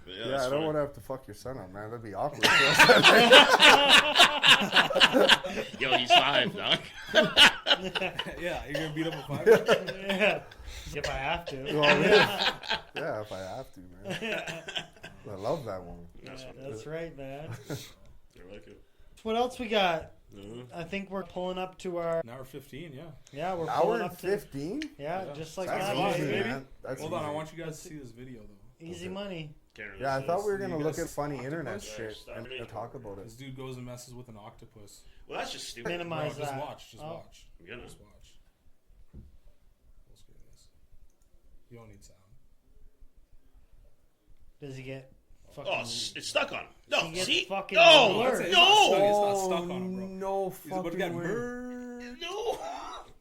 Yeah, that's I don't funny. want to have to fuck your son up, man. That'd be awkward. Yo, he's 5, dog. Yeah, you're gonna beat up a 5. Yeah. If I have to. Yeah, if I have to, man. I love that one. That's funny. That's right, man. I like it. What else we got? Mm-hmm. I think we're pulling up to our. An hour 15, yeah. Yeah, we're Hour pulling and up to. 15? Yeah, Yeah. just like That's that. easy, baby. man. That's Hold on, I easy. want you guys to see this video, though. Easy money. Yeah, I thought we were You going to look guys at funny octopus? internet Yeah, shit stop and me. talk about it. This dude goes and messes with an octopus. Well, that's just stupid. Minimize Bro, just that. watch. Just Oh. watch. I'm gonna. Just watch. Full screen this. You don't need sound. Does he get fucking? Oh, it's stuck on him. No, He gets see? fucking No! blurred. It's not stuck- No! it's not stuck on him, bro. No He's about to fucking get way. murdered. No!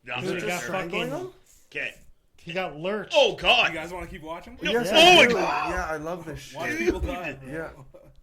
No, I'm Dude, he sorry. got Strangling fucking. him? Okay. He got lurched. Oh, You God. guys want to keep watching? No. Yes, Oh I my do. God. Yeah, I love this shit. Watch people die. Bro. Yeah.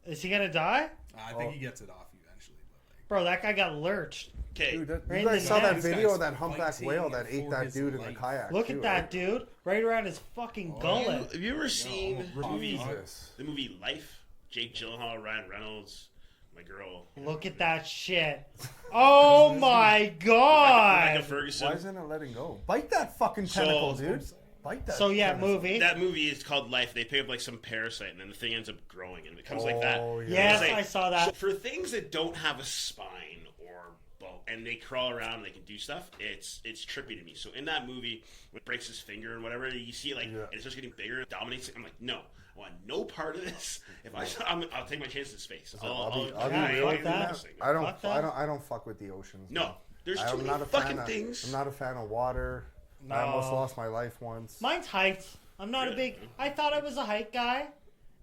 Is he gonna die? I think he gets it off eventually. But like, Bro, that guy got lurched. Okay. Dude, that, Right you in guys the saw neck. that This video guy's of that humpback fighting whale that ate for that his dude in the life. kayak. Look too, at that dude, right around his fucking Oh, gullet. Have you ever seen the right? movie, Jesus. the movie Life? Jake Gyllenhaal, Ryan Reynolds, my girl. Look at that shit. Oh my Rebecca god. Ferguson. Why isn't it letting go? Bite that fucking So- tentacle, dude. Bite that. So yeah, tentacle. movie. That movie is called Life. They pick up like some parasite, and then the thing ends up growing, and it becomes like that. Oh, yeah. Yes, It's like- I saw that. So for things that don't have a spine or bone, and they crawl around and they can do stuff, it's trippy to me. So in that movie, when it breaks his finger and whatever, you see it like, Yeah. and it's just getting bigger, it dominates it. I'm like, no, I want no part of this. If I'll take my chances in space. I'll be Yeah, real fuck with you, that. man. this thing. I Fuck that. don't fuck with the oceans. No, there's too I'm many not a fucking fan things. I'm not a fan of water. No. I almost lost my life once. Mine's heights. I'm not a Really? big. I thought I was a height guy,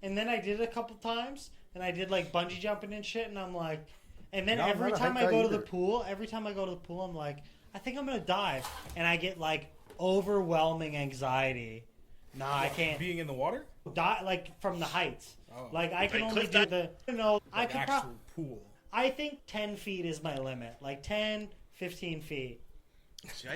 and then I did it a couple times, and I did like bungee jumping and shit, and I'm like, and then No, I'm every not a time height I guy go to the either. pool, I'm like, I think I'm gonna dive, and I get like overwhelming anxiety. Nah, I can't being in the water? die like from the heights. Oh. Like I can Like only cliff do dive? the. No, I Like could actual probably. pool. I think 10 feet is my limit. Like 10, 15 feet. See,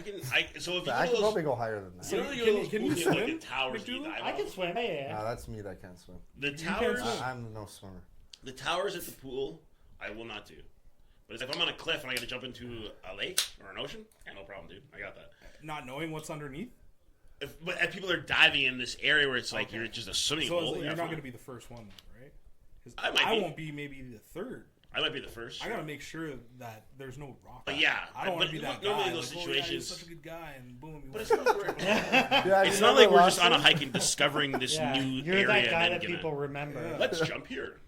so if you I go can to probably those, go higher than that. you know, you Can go you- to those can you pools, like swim, in towers, do you McDougal? dive I can off? swim. Yeah. Nah, that's me that can't swim. The can't towers, swim. I'm no swimmer. the towers at the pool, I will not do. But if I'm on a cliff and I got to jump into a lake or an ocean, yeah, no problem, dude. I got that. Not knowing what's underneath? If people are diving in this area where it's like Okay. you're just a swimming So hole, you're yeah, not fine. going to be the first one, right? 'Cause I might I be. won't be maybe the third. I might be the first. I got to make sure that there's no rock. But yeah, I don't want but to be that normally guy. in those like, oh, yeah, he's situations- such a good guy, and boom. But it's not, Yeah, it's you not never like we're lost just on a it? hike and discovering this Yeah. new You're area. that guy and that then people remember. Yeah. let's jump here.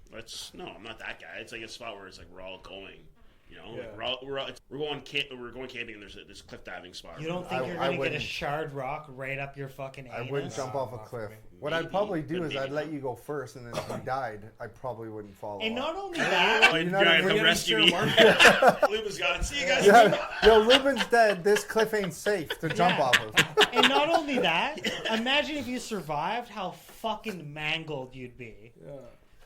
No, I'm not that guy. It's like a spot where it's like we're all going. You know, like Yeah. we're going camping, and there's this cliff diving spot. You don't think I- you're I going to get a wouldn't- shard rock right up your fucking anus? I wouldn't jump off a Not for cliff. me. What Maybe, I'd probably do but is I'd maybe let not. you go first, and then if you died, I probably wouldn't follow. And up. not only that, You're You're not gonna even come gonna rescue me. share Luba's got it. See you guys. Yeah, yo, Ruben's dead. This cliff ain't safe to jump Yeah. off of. and not only that, imagine if you survived, how fucking mangled you'd be. Yeah.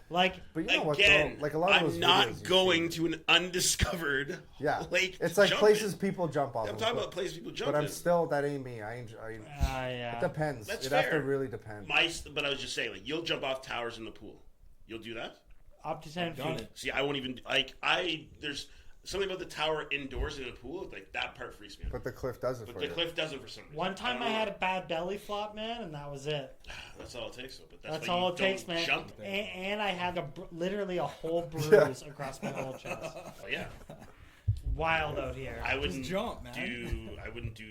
Like, But you know what? Again, Though? Like a lot of those I'm videos not you going see- to an undiscovered Yeah, lake. it's to like jump places in. people jump off. I'm of, talking but- about places people jump But I'm in. still that ain't me. It yeah. depends. That's It has fair. to really depend. But I was just saying, like, you'll jump off towers in the pool. You'll do that? Up to 10 Done feet. it. See, I won't even there's something about the tower indoors in a pool, like that part freaks me out. But the cliff does it But for the you. cliff doesn't for some reason. One time don't I know. had a bad belly flop, man, and that was it. That's all it takes, though. But That's why all you it takes, don't man. Jump. And I had literally a whole bruise across my whole chest. Oh yeah, Wild out here. I wouldn't jump, man. I wouldn't do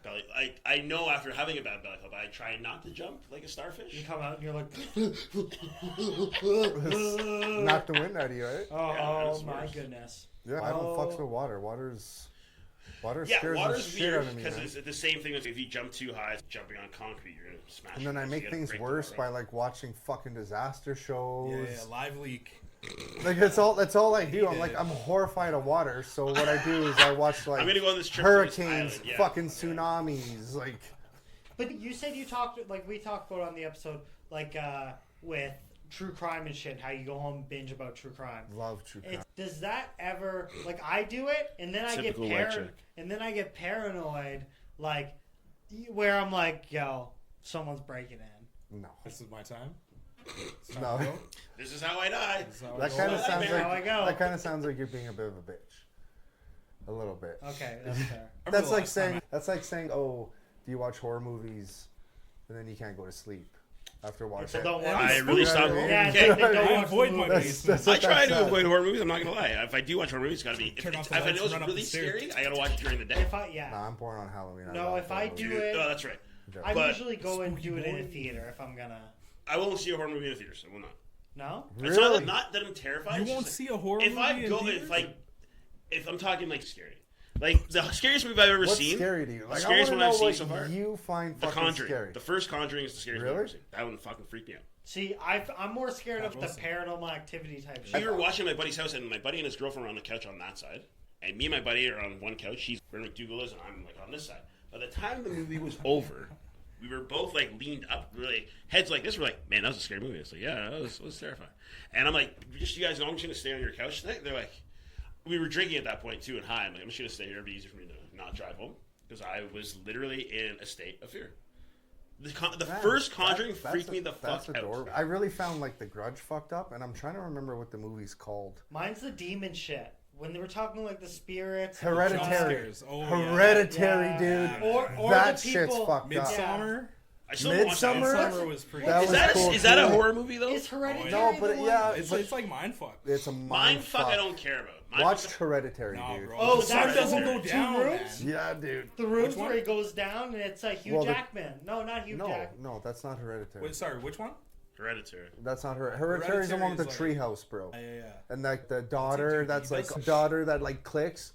belly. I know after having a bad belly flop, I try not to jump like a starfish. You come out and you're like, Knock the wind out of you, right? oh it's my worse. goodness. Yeah, I don't fucks Oh. with water. Water Yeah, scares the water's shit weird out of me, because man. it's the same thing as if you jump too high, jumping on concrete, you're gonna smash. And then it, I so make you gotta things break the worse by water. like watching fucking disaster shows. Yeah, live leak. Like that's all I do. I'm Yeah. like I'm horrified of water, so what I do is I watch like I'm gonna go on this trip to this hurricanes, island, yeah. fucking tsunamis, like But you said you talked, like we talked about on the episode, like with true crime and shit, how you go home and binge about true crime. love true crime. Does that ever, like I do it, and then Typical white chick. I get paranoid, like where I'm like, yo, someone's breaking in. No, This is my time. It's time No. to go. This is how I die. This is how I that go. kind of That's sounds how I like go. that kind of sounds like you're being a bit of a bitch, a little bit. Okay, that's fair. Remember That's the like last time saying oh, do you watch horror movies, and then you can't go to sleep. after watching. So don't watch I it. really You know stopped. what I mean? Yeah, Okay. they don't I watch avoid the my movies. basement. I what try that to said. avoid horror movies. I'm not gonna lie. If I do watch horror movies, it's gotta be. If Turn off the I lights, know it's run up really the stairs. scary, I gotta watch it during the day. If I Nah, I'm born on Halloween. No, love if I horror do movies. it- Oh, that's right. I But- usually go and do it in a Spooky boy. theater if I'm gonna. I won't see a horror movie in the theaters. I will not. No. It's Really? not that I'm terrified. You it's won't just see a horror if movie I in go, theaters? if I'm talking like scary, like the scariest movie I've ever What's seen. scary to you? Like, I scariest want one to I've know seen what so far. you find The fucking Conjuring. scary. The first Conjuring is the scariest movie I've Really? ever seen. That one fucking freaked me out. See, I'm more scared of the Wilson. paranormal activity type We shit. were watching at my buddy's house, and my buddy and his girlfriend were on the couch on that side, and me and my buddy are on one couch. He's where McDougal is, and I'm like on this side. By the time the movie was over, we were both like leaned up, really heads like this. We're like, man, that was a scary movie. It's like, yeah, that was terrifying. And I'm like, just you guys know I'm just gonna stay on your couch tonight. They're like, we were drinking at that point too and high. I'm like, I'm just gonna stay here. It'd be easier for me to not drive home because I was literally in a state of fear. The Man, first Conjuring that's freaked me the that's fuck adorable. out. I really found like The Grudge fucked up, and I'm trying to remember what the movie's called. Mine's the demon shit. When they were talking like the spirits. Hereditary. Scares. Oh, Hereditary, Yeah. dude. Or that the shit's people. fucked up. Midsummer. I still haven't watched that one. Midsummer? Midsummer was pretty. That Is was that cool, is that a too. horror movie though? Is Hereditary No, but the one? yeah, It's like mindfuck. it's a Mindfuck, I don't care about. Mindfuck- Watch Hereditary, Nah, dude. bro. Oh, the sun that's doesn't the go two down, rooms? man. Yeah, dude. The rooms Which one? where he goes down and it's Hugh Well, the- Jackman. No, not Hugh Jackman. No, that's not Hereditary. Wait, sorry, which one? Hereditary. That's not Hereditary is the one with the Hereditary is treehouse, bro. Yeah. And like the daughter, dude, that's he like does a some daughter that like clicks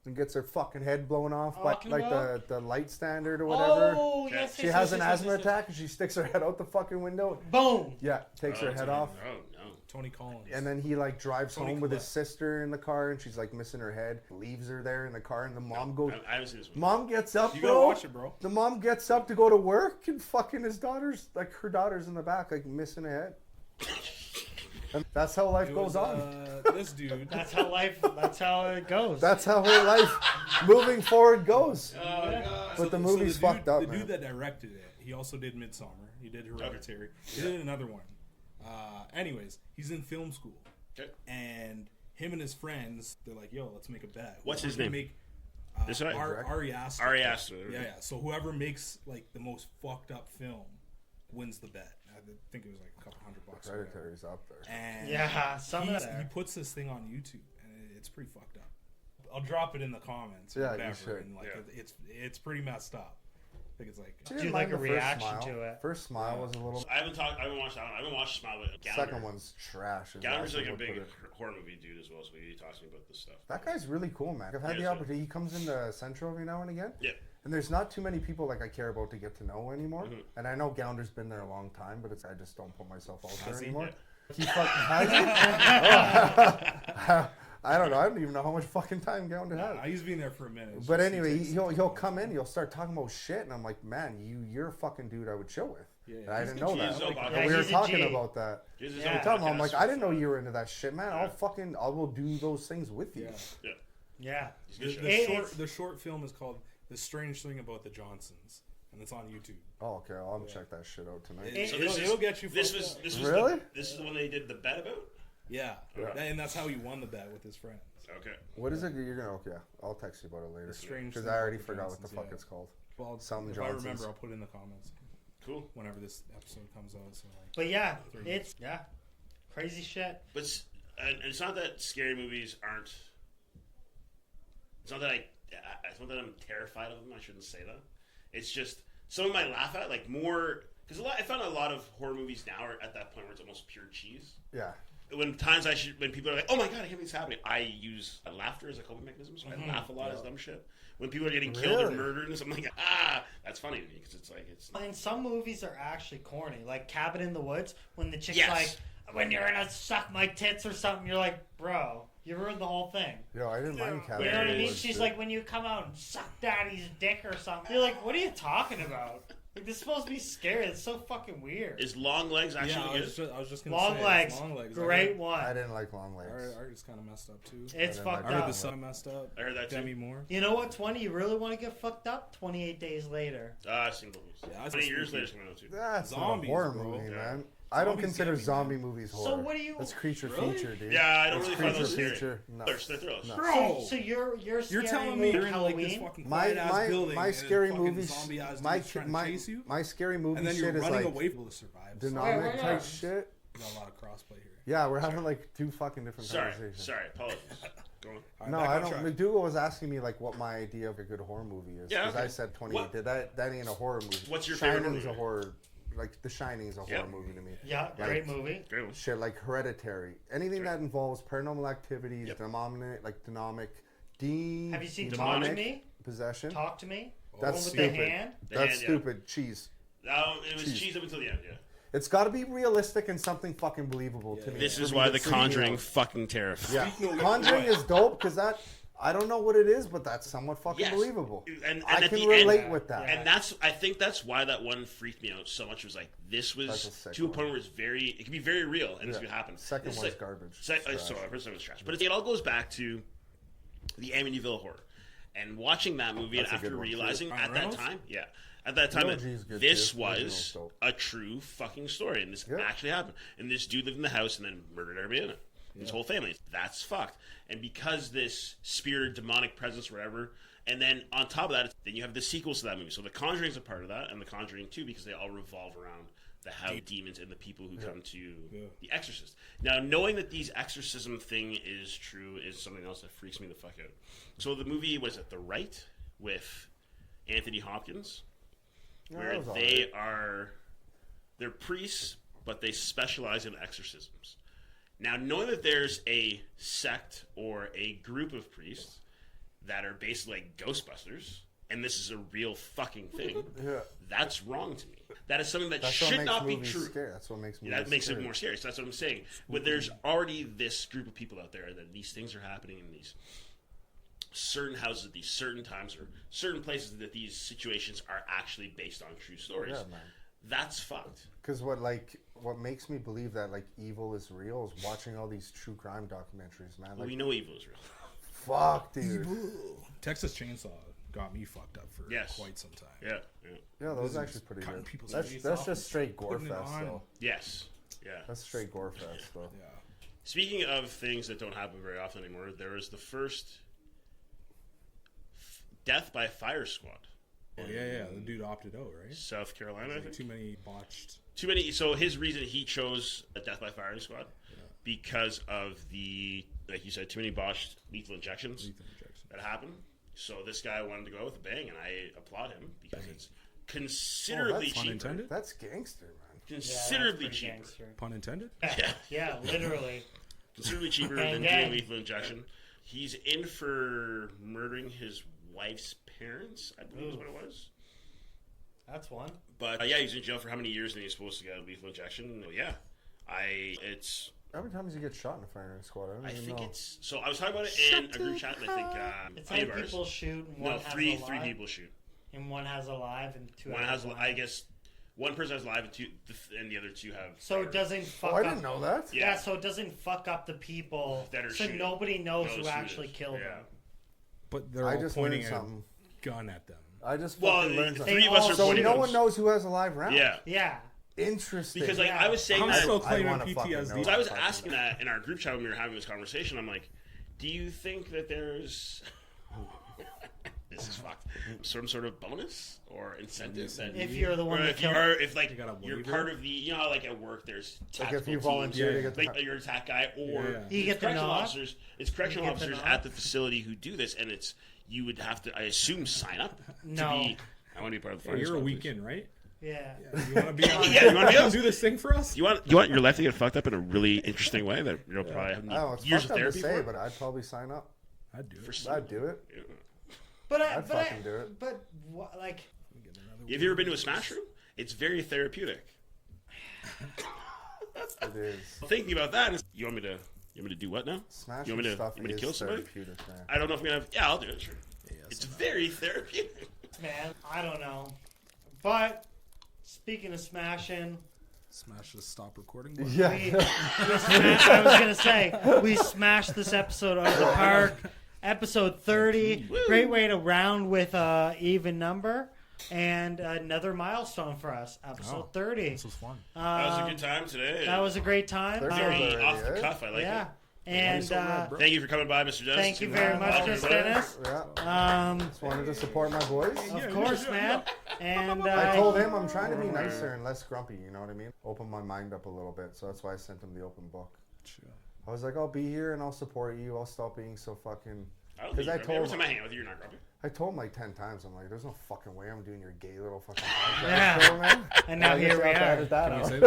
and gets her fucking head blown off by Talking like about? the light standard or whatever. Oh, Okay. yes, She yes, has yes, an yes, asthma yes, yes. attack and she sticks her head out the fucking window. Boom. Yeah, takes her head off. Oh no. Tony Collins. And then he like drives Tony home with his Collette. sister in the car and she's like missing her head. Leaves her there in the car and the mom goes. I haven't seen this one. Mom gets up, you bro. gotta watch it, bro. The mom gets up to go to work and fucking his daughter's like her daughter's in the back like missing a head. And that's how life It goes was, on. This dude. That's how life. That's how it goes. That's how her life moving forward goes. Oh god. But the So movie's dude, fucked up, The man. dude that directed it, he also did Midsummer. He did Hereditary. He did another one. Anyways, he's in film school, Okay. and him and his friends, they're like, "Yo, let's make a bet. What's We're his gonna name? Make, This guy? Ari Aster. Ari Aster. Yeah. So whoever makes like the most fucked up film wins the bet. I think it was like a couple $100 or whatever. Hereditary's up there. And Yeah, some of he that. puts this thing on YouTube, and it's pretty fucked up. I'll drop it in the comments. Or Yeah, you whatever, should. And like Yeah. it's pretty messed up. I think it's like She Do didn't like mind a the first reaction Smile. to it. First Smile was a little. I haven't watched that one. I haven't watched Smile, but Gallagher. Second one's trash. is Gallagher's what like a would big put it. horror movie dude as well, so he talks to me about this stuff. That guy's really cool, man. I've had Yeah, the so- opportunity. He comes into Central every now and again. Yeah. And there's not too many people like I care about to get to know anymore. Mhm. And I know Gounder's been there a long time, but I just don't put myself out there Has he? anymore. Yeah. He fucking has he? I don't know. I don't even know how much fucking time Gounder has. he's been there for a minute. It's But just- anyway, he takes he'll some- come in, he'll start talking about shit, and I'm like, man, you're a fucking dude I would chill with. Yeah, And I he's didn't good. know He that. is a And podcast. we were he's a talking G. about that. He has his Yeah. own I tell him, I'm podcast like, for I didn't know fun. you were into that shit, man. I will do those things with you. Yeah. Yeah. Yeah. He's a The, good shit. the It's- short film is called "The Strange Thing About the Johnsons," and it's on YouTube. Oh, okay. I'll check that shit out tonight. It, So it'll get you. This fucked was up. this was Really? this is the one they did the bet about. Yeah, Okay. and that's how he won the bet with his friends. Okay. What is it you're gonna? Okay, I'll text you about it later. The Strange Because Thing I already About the forgot what the Johnsons, fuck yeah. it's called. Well, Something if Johnsons. I remember, I'll put it in the comments Cool. whenever this episode comes out. So like, But yeah, it's crazy shit. But and it's not that scary movies aren't. It's not that it's not that I'm terrified of them. I shouldn't say that. It's just some of them I laugh at, like more because I found a lot of horror movies now are at that point where it's almost pure cheese. Yeah. When people are like, "Oh my god, I can't believe this happening," I use laughter as a coping mechanism, so I laugh a lot as dumb shit. When people are getting killed or Really? murdered, and I'm like, that's funny to me because it's like it's. And some movies are actually corny, like Cabin in the Woods, when the chick's Yes. like, "When you're gonna suck my tits" or something, you're like, "Bro, you ruined the whole thing." Yo, I didn't mind Cabin. You know what I in the mean? Woods, She's dude. like, "When you come out and suck daddy's dick or something," you're like, "What are you talking about? Like, this is supposed to be scary. It's so fucking weird." Is Long Legs yeah, actually I was just gonna Long say, legs, Long Legs. great I one. didn't like Long Legs. Art is kind of messed up too. It's I didn't fucked like I heard up. the son messed up. I heard that too. Demi Moore. You know what's funny? You really want to get fucked up? 28 Days Later. Single movies. Yeah, that's 20 a years spooky- later, it's coming out too. That's not a Zombies, horror bro. movie, Yeah. man. I don't Zombies consider scare me, zombie movies horror. So what do you? That's creature Really? feature, dude. Yeah, I don't That's really find those creature scary. feature. No. They're thrillers. No. Bro, So you're you're scaring telling me you're in like Halloween? this fucking My quiet-ass building my and scary fucking movies, zombie-ass my dudes trying to my chase you, my scary movie and then you're shit is running like away to survive. So dynamic Wait, type wait. shit. we got a lot of crossplay here. Yeah, we're having like two fucking different Sorry, conversations. sorry, apologies. Go on. All right, No, back I on don't. track. McDougal was asking me like what my idea of a good horror movie is. Yeah, Because okay. I said 28. What- Did that ain't a horror movie. What's your favorite Shining's movie? a horror. Like The Shining's a horror Yeah. movie to me. Yeah, great movie. Great one. Shit like Hereditary. Anything Right. that involves paranormal activities, Yep. demonic, like demonic, Have you seen Talk demonic to Me? possession. Talk to Me. That's With stupid. the hand. The That's hand, yeah. stupid. Cheese. It was Jeez. cheese up until the end, yeah. It's got to be realistic and something fucking believable to me. This For is me why to The freak me Conjuring out. fucking terrifies. Yeah, Speaking of Conjuring which- is dope because that I don't know what it is, but that's somewhat fucking Yes. believable. And I at can the relate end, with that. Yeah. And I think that's why that one freaked me out so much. Was like this That's a was sick to a one. point where it's it can be very real and this Yeah. could happen. Second It's one's like- garbage. Sorry, Trash. first one was trash, but it all goes back to the Amityville Horror and watching that movie, That's a and after good one, too. realizing Ryan at that Reynolds? time, at that time, The OG's good, this too. Original's was dope. a true fucking story, and this Yeah. actually happened. And this dude lived in the house and then murdered everybody in it. His whole family. That's fucked. And because this spirit, demonic presence, whatever, and then on top of that, then you have the sequels to that movie. So The Conjuring's a part of that, and The Conjuring 2, because they all revolve around the house demons and the people who come to The Exorcist. Now, knowing that these exorcism thing is true is something else that freaks me the fuck out. So the movie was at The Right with Anthony Hopkins, Yeah, where that was they alright. they're priests, but they specialize in exorcisms. Now, knowing that there's a sect or a group of priests that are basically like Ghostbusters, and this is a real fucking thing, Yeah. that's wrong to me. That is something that That's what should makes not be movies true. Scary. That's what makes movies That makes scary. it more scary. So that's what I'm saying. But there's already this group of people out there that these things are happening in these certain houses at these certain times or certain places that these situations are actually based on true stories. Yeah, man. That's fucked. Because what makes me believe that like evil is real is watching all these true crime documentaries, man. Well, Like, we know evil is real. fuck, dude. Texas Chainsaw got me fucked up for Yes. quite some time. Yeah. Yeah, those This are is actually pretty cutting good. people's That's face that's off just and straight gore putting it fest on. though. Yes. Yeah. That's straight gore fest though. Yeah. Speaking of things that don't happen very often anymore, there was the first death by fire squad. Oh, yeah. The dude opted out, right? South Carolina, I Like think. too many botched. Too many. So his reason he chose a death by firing squad because of the, like you said, too many botched lethal injections Lethal injection. that happened. So this guy wanted to go with a bang, and I applaud him because it's considerably that's Pun cheaper. intended? That's gangster, man. Considerably Yeah, that's pretty cheaper. gangster. Pun intended? Yeah, literally. Considerably cheaper Gang, than gang. doing lethal injection. He's in for murdering his wife's parents, I believe is what it was. That's one. But yeah, he's in jail for how many years and he's supposed to get a lethal injection? No, yeah. It's How many times you get shot in a firing squad? I don't I even think know. it's so. I was talking about it in a group chat. And I think It's three like of ours. people shoot and one No, has three alive, people shoot. and one has alive and two. One has has, alive. I guess, one person has live and two, and the other two have. So it doesn't fuck Oh, I up. didn't know that. Yeah, so it doesn't fuck up the people. That are so shooting. nobody knows Knows who who it actually is. killed Yeah. them. But they're I all just pointing learned a something. gun at them. I just Well, fucking learned the something. three of us all- are So pointing no those. one knows who has a live round. Yeah, Yeah. Interesting. because like Yeah. I was saying I'm that. still I claiming wanna fucking PTSD. know. So I was Fucking asking that in our group chat when we were having this conversation. I'm like, do you think that there's this is fucked some sort of bonus or incentive that If you're the or one that if you killed. are if like You got a you're waiver? part of the how like at work there's Like if tactical you volunteer Yeah, to yeah. get the like you're a attack guy or Yeah. You get the correctional nod? officers. It's correctional You get the officers nod? at the facility who do this, and it's you would have to I assume sign up No. to be. I want to be part of the Yeah, firing you're a squad, please. weekend, right? Yeah. You want to be on? Yeah, you wanna be on- do this thing for us? You want your life to get fucked up in a really interesting way that you'll probably have I don't know, it's years fucked of up to therapy say, for. but I'd probably sign up. I'd do it. For some- I'd do it. But I'd fucking do it. But like, Have you ever been to a smash room? It's very therapeutic. It is. Thinking about that, is, you want me to do what now? Smashing You want me to- stuff you want me to is kill somebody? therapeutic, man. I don't know if I'm gonna have. Yeah, I'll do it. Sure. It's very therapeutic. man, I don't know. But speaking of smashing, Smash the stop recording button. Yeah. I was gonna say we smashed this episode out of the park. Episode 30, great way to round with a even number. and another milestone for us, episode 30. This was fun. That was a good time today. That was a great time. There's very already, off the eh? cuff. I like Yeah. it. And Thank you for coming by, Mr. Dennis. thank you very much, Chris Dennis. Yeah. Just wanted to support my boys. Of course, man. And I told him I'm trying to be nicer and less grumpy, you know what I mean? Open my mind up a little bit, so that's why I sent him the open book. I was like, I'll be here and I'll support you. I'll stop being so fucking... I don't think I you're grumpy. Every told- time I hang out with you, you're not grumpy. I told him like 10 times, I'm like, there's no fucking way I'm doing your gay little fucking Yeah. podcast show, man. And now I guess here we I'll have to are. edit that Can you out. say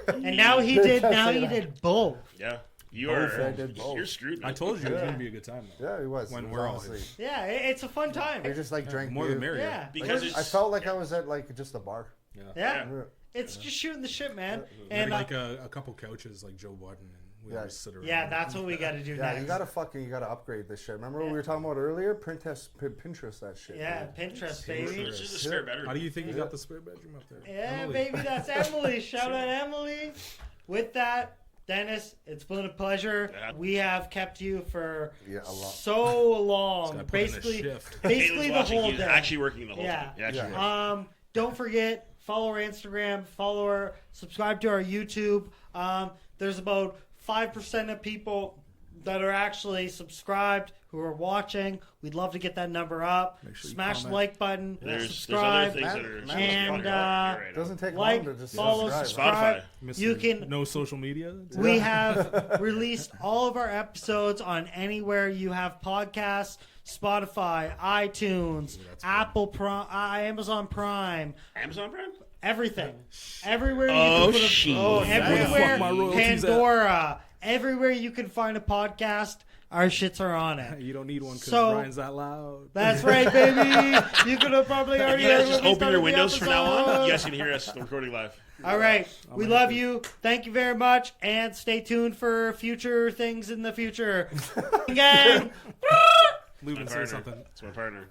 that? and now he did. Now he did both. Yeah. You Both, are. I did both. You're screwed, man. I told you it was gonna be a good time. Though. Yeah, it was. When It was we're all honestly- Yeah, it's a fun time. We just like drank More beer. the merrier. Yeah, Because I it's. felt like I was at like just a bar. Yeah. yeah. Yeah. It's just shooting the shit, man. We And had like a couple couches like Joe Budden, and we Yeah. just sit around. yeah, that's what we got to do Yeah, next. you gotta upgrade this shit. Remember what we were talking about earlier? Pinterest that shit. Yeah, dude. Pinterest, baby. It's just a spare bedroom. How do you think you got the spare bedroom up there? Yeah, Emily? baby, that's Emily. Shout out Emily. With that, Dennis, it's been a pleasure. Yeah. We have kept you for Yeah, a lot. so This long, guy put in a basically shift. the watching. whole He's day. actually working the whole Yeah. time. He actually Yeah. is. Don't forget, follow our Instagram, subscribe to our YouTube. There's about 5% of people that are actually subscried who are watching. We'd love to get that number up. Make sure you Smash the comment. like button, There's other subscribe. things that are Man, and, It doesn't take like, long to just follow, subscribe. subscribe. Mr. You can. no social media. We have released all of our episodes on anywhere you have podcasts: Spotify, iTunes, Apple Prime, Amazon Prime, Amazon Prime? everything. Everywhere you Oh, can put a, shit. everywhere, Fuck my royalties at. Pandora, everywhere you can find a podcast, our shits are on it. You don't need one because So- Ryan's that loud. That's right, baby. You could have probably already You guys heard just when we open started your the windows from now on. episode. You guys can hear us recording live. All right. We love you. Thank you very much. And stay tuned for future things in the future. Gang. Lubin, My say partner. something. It's my partner.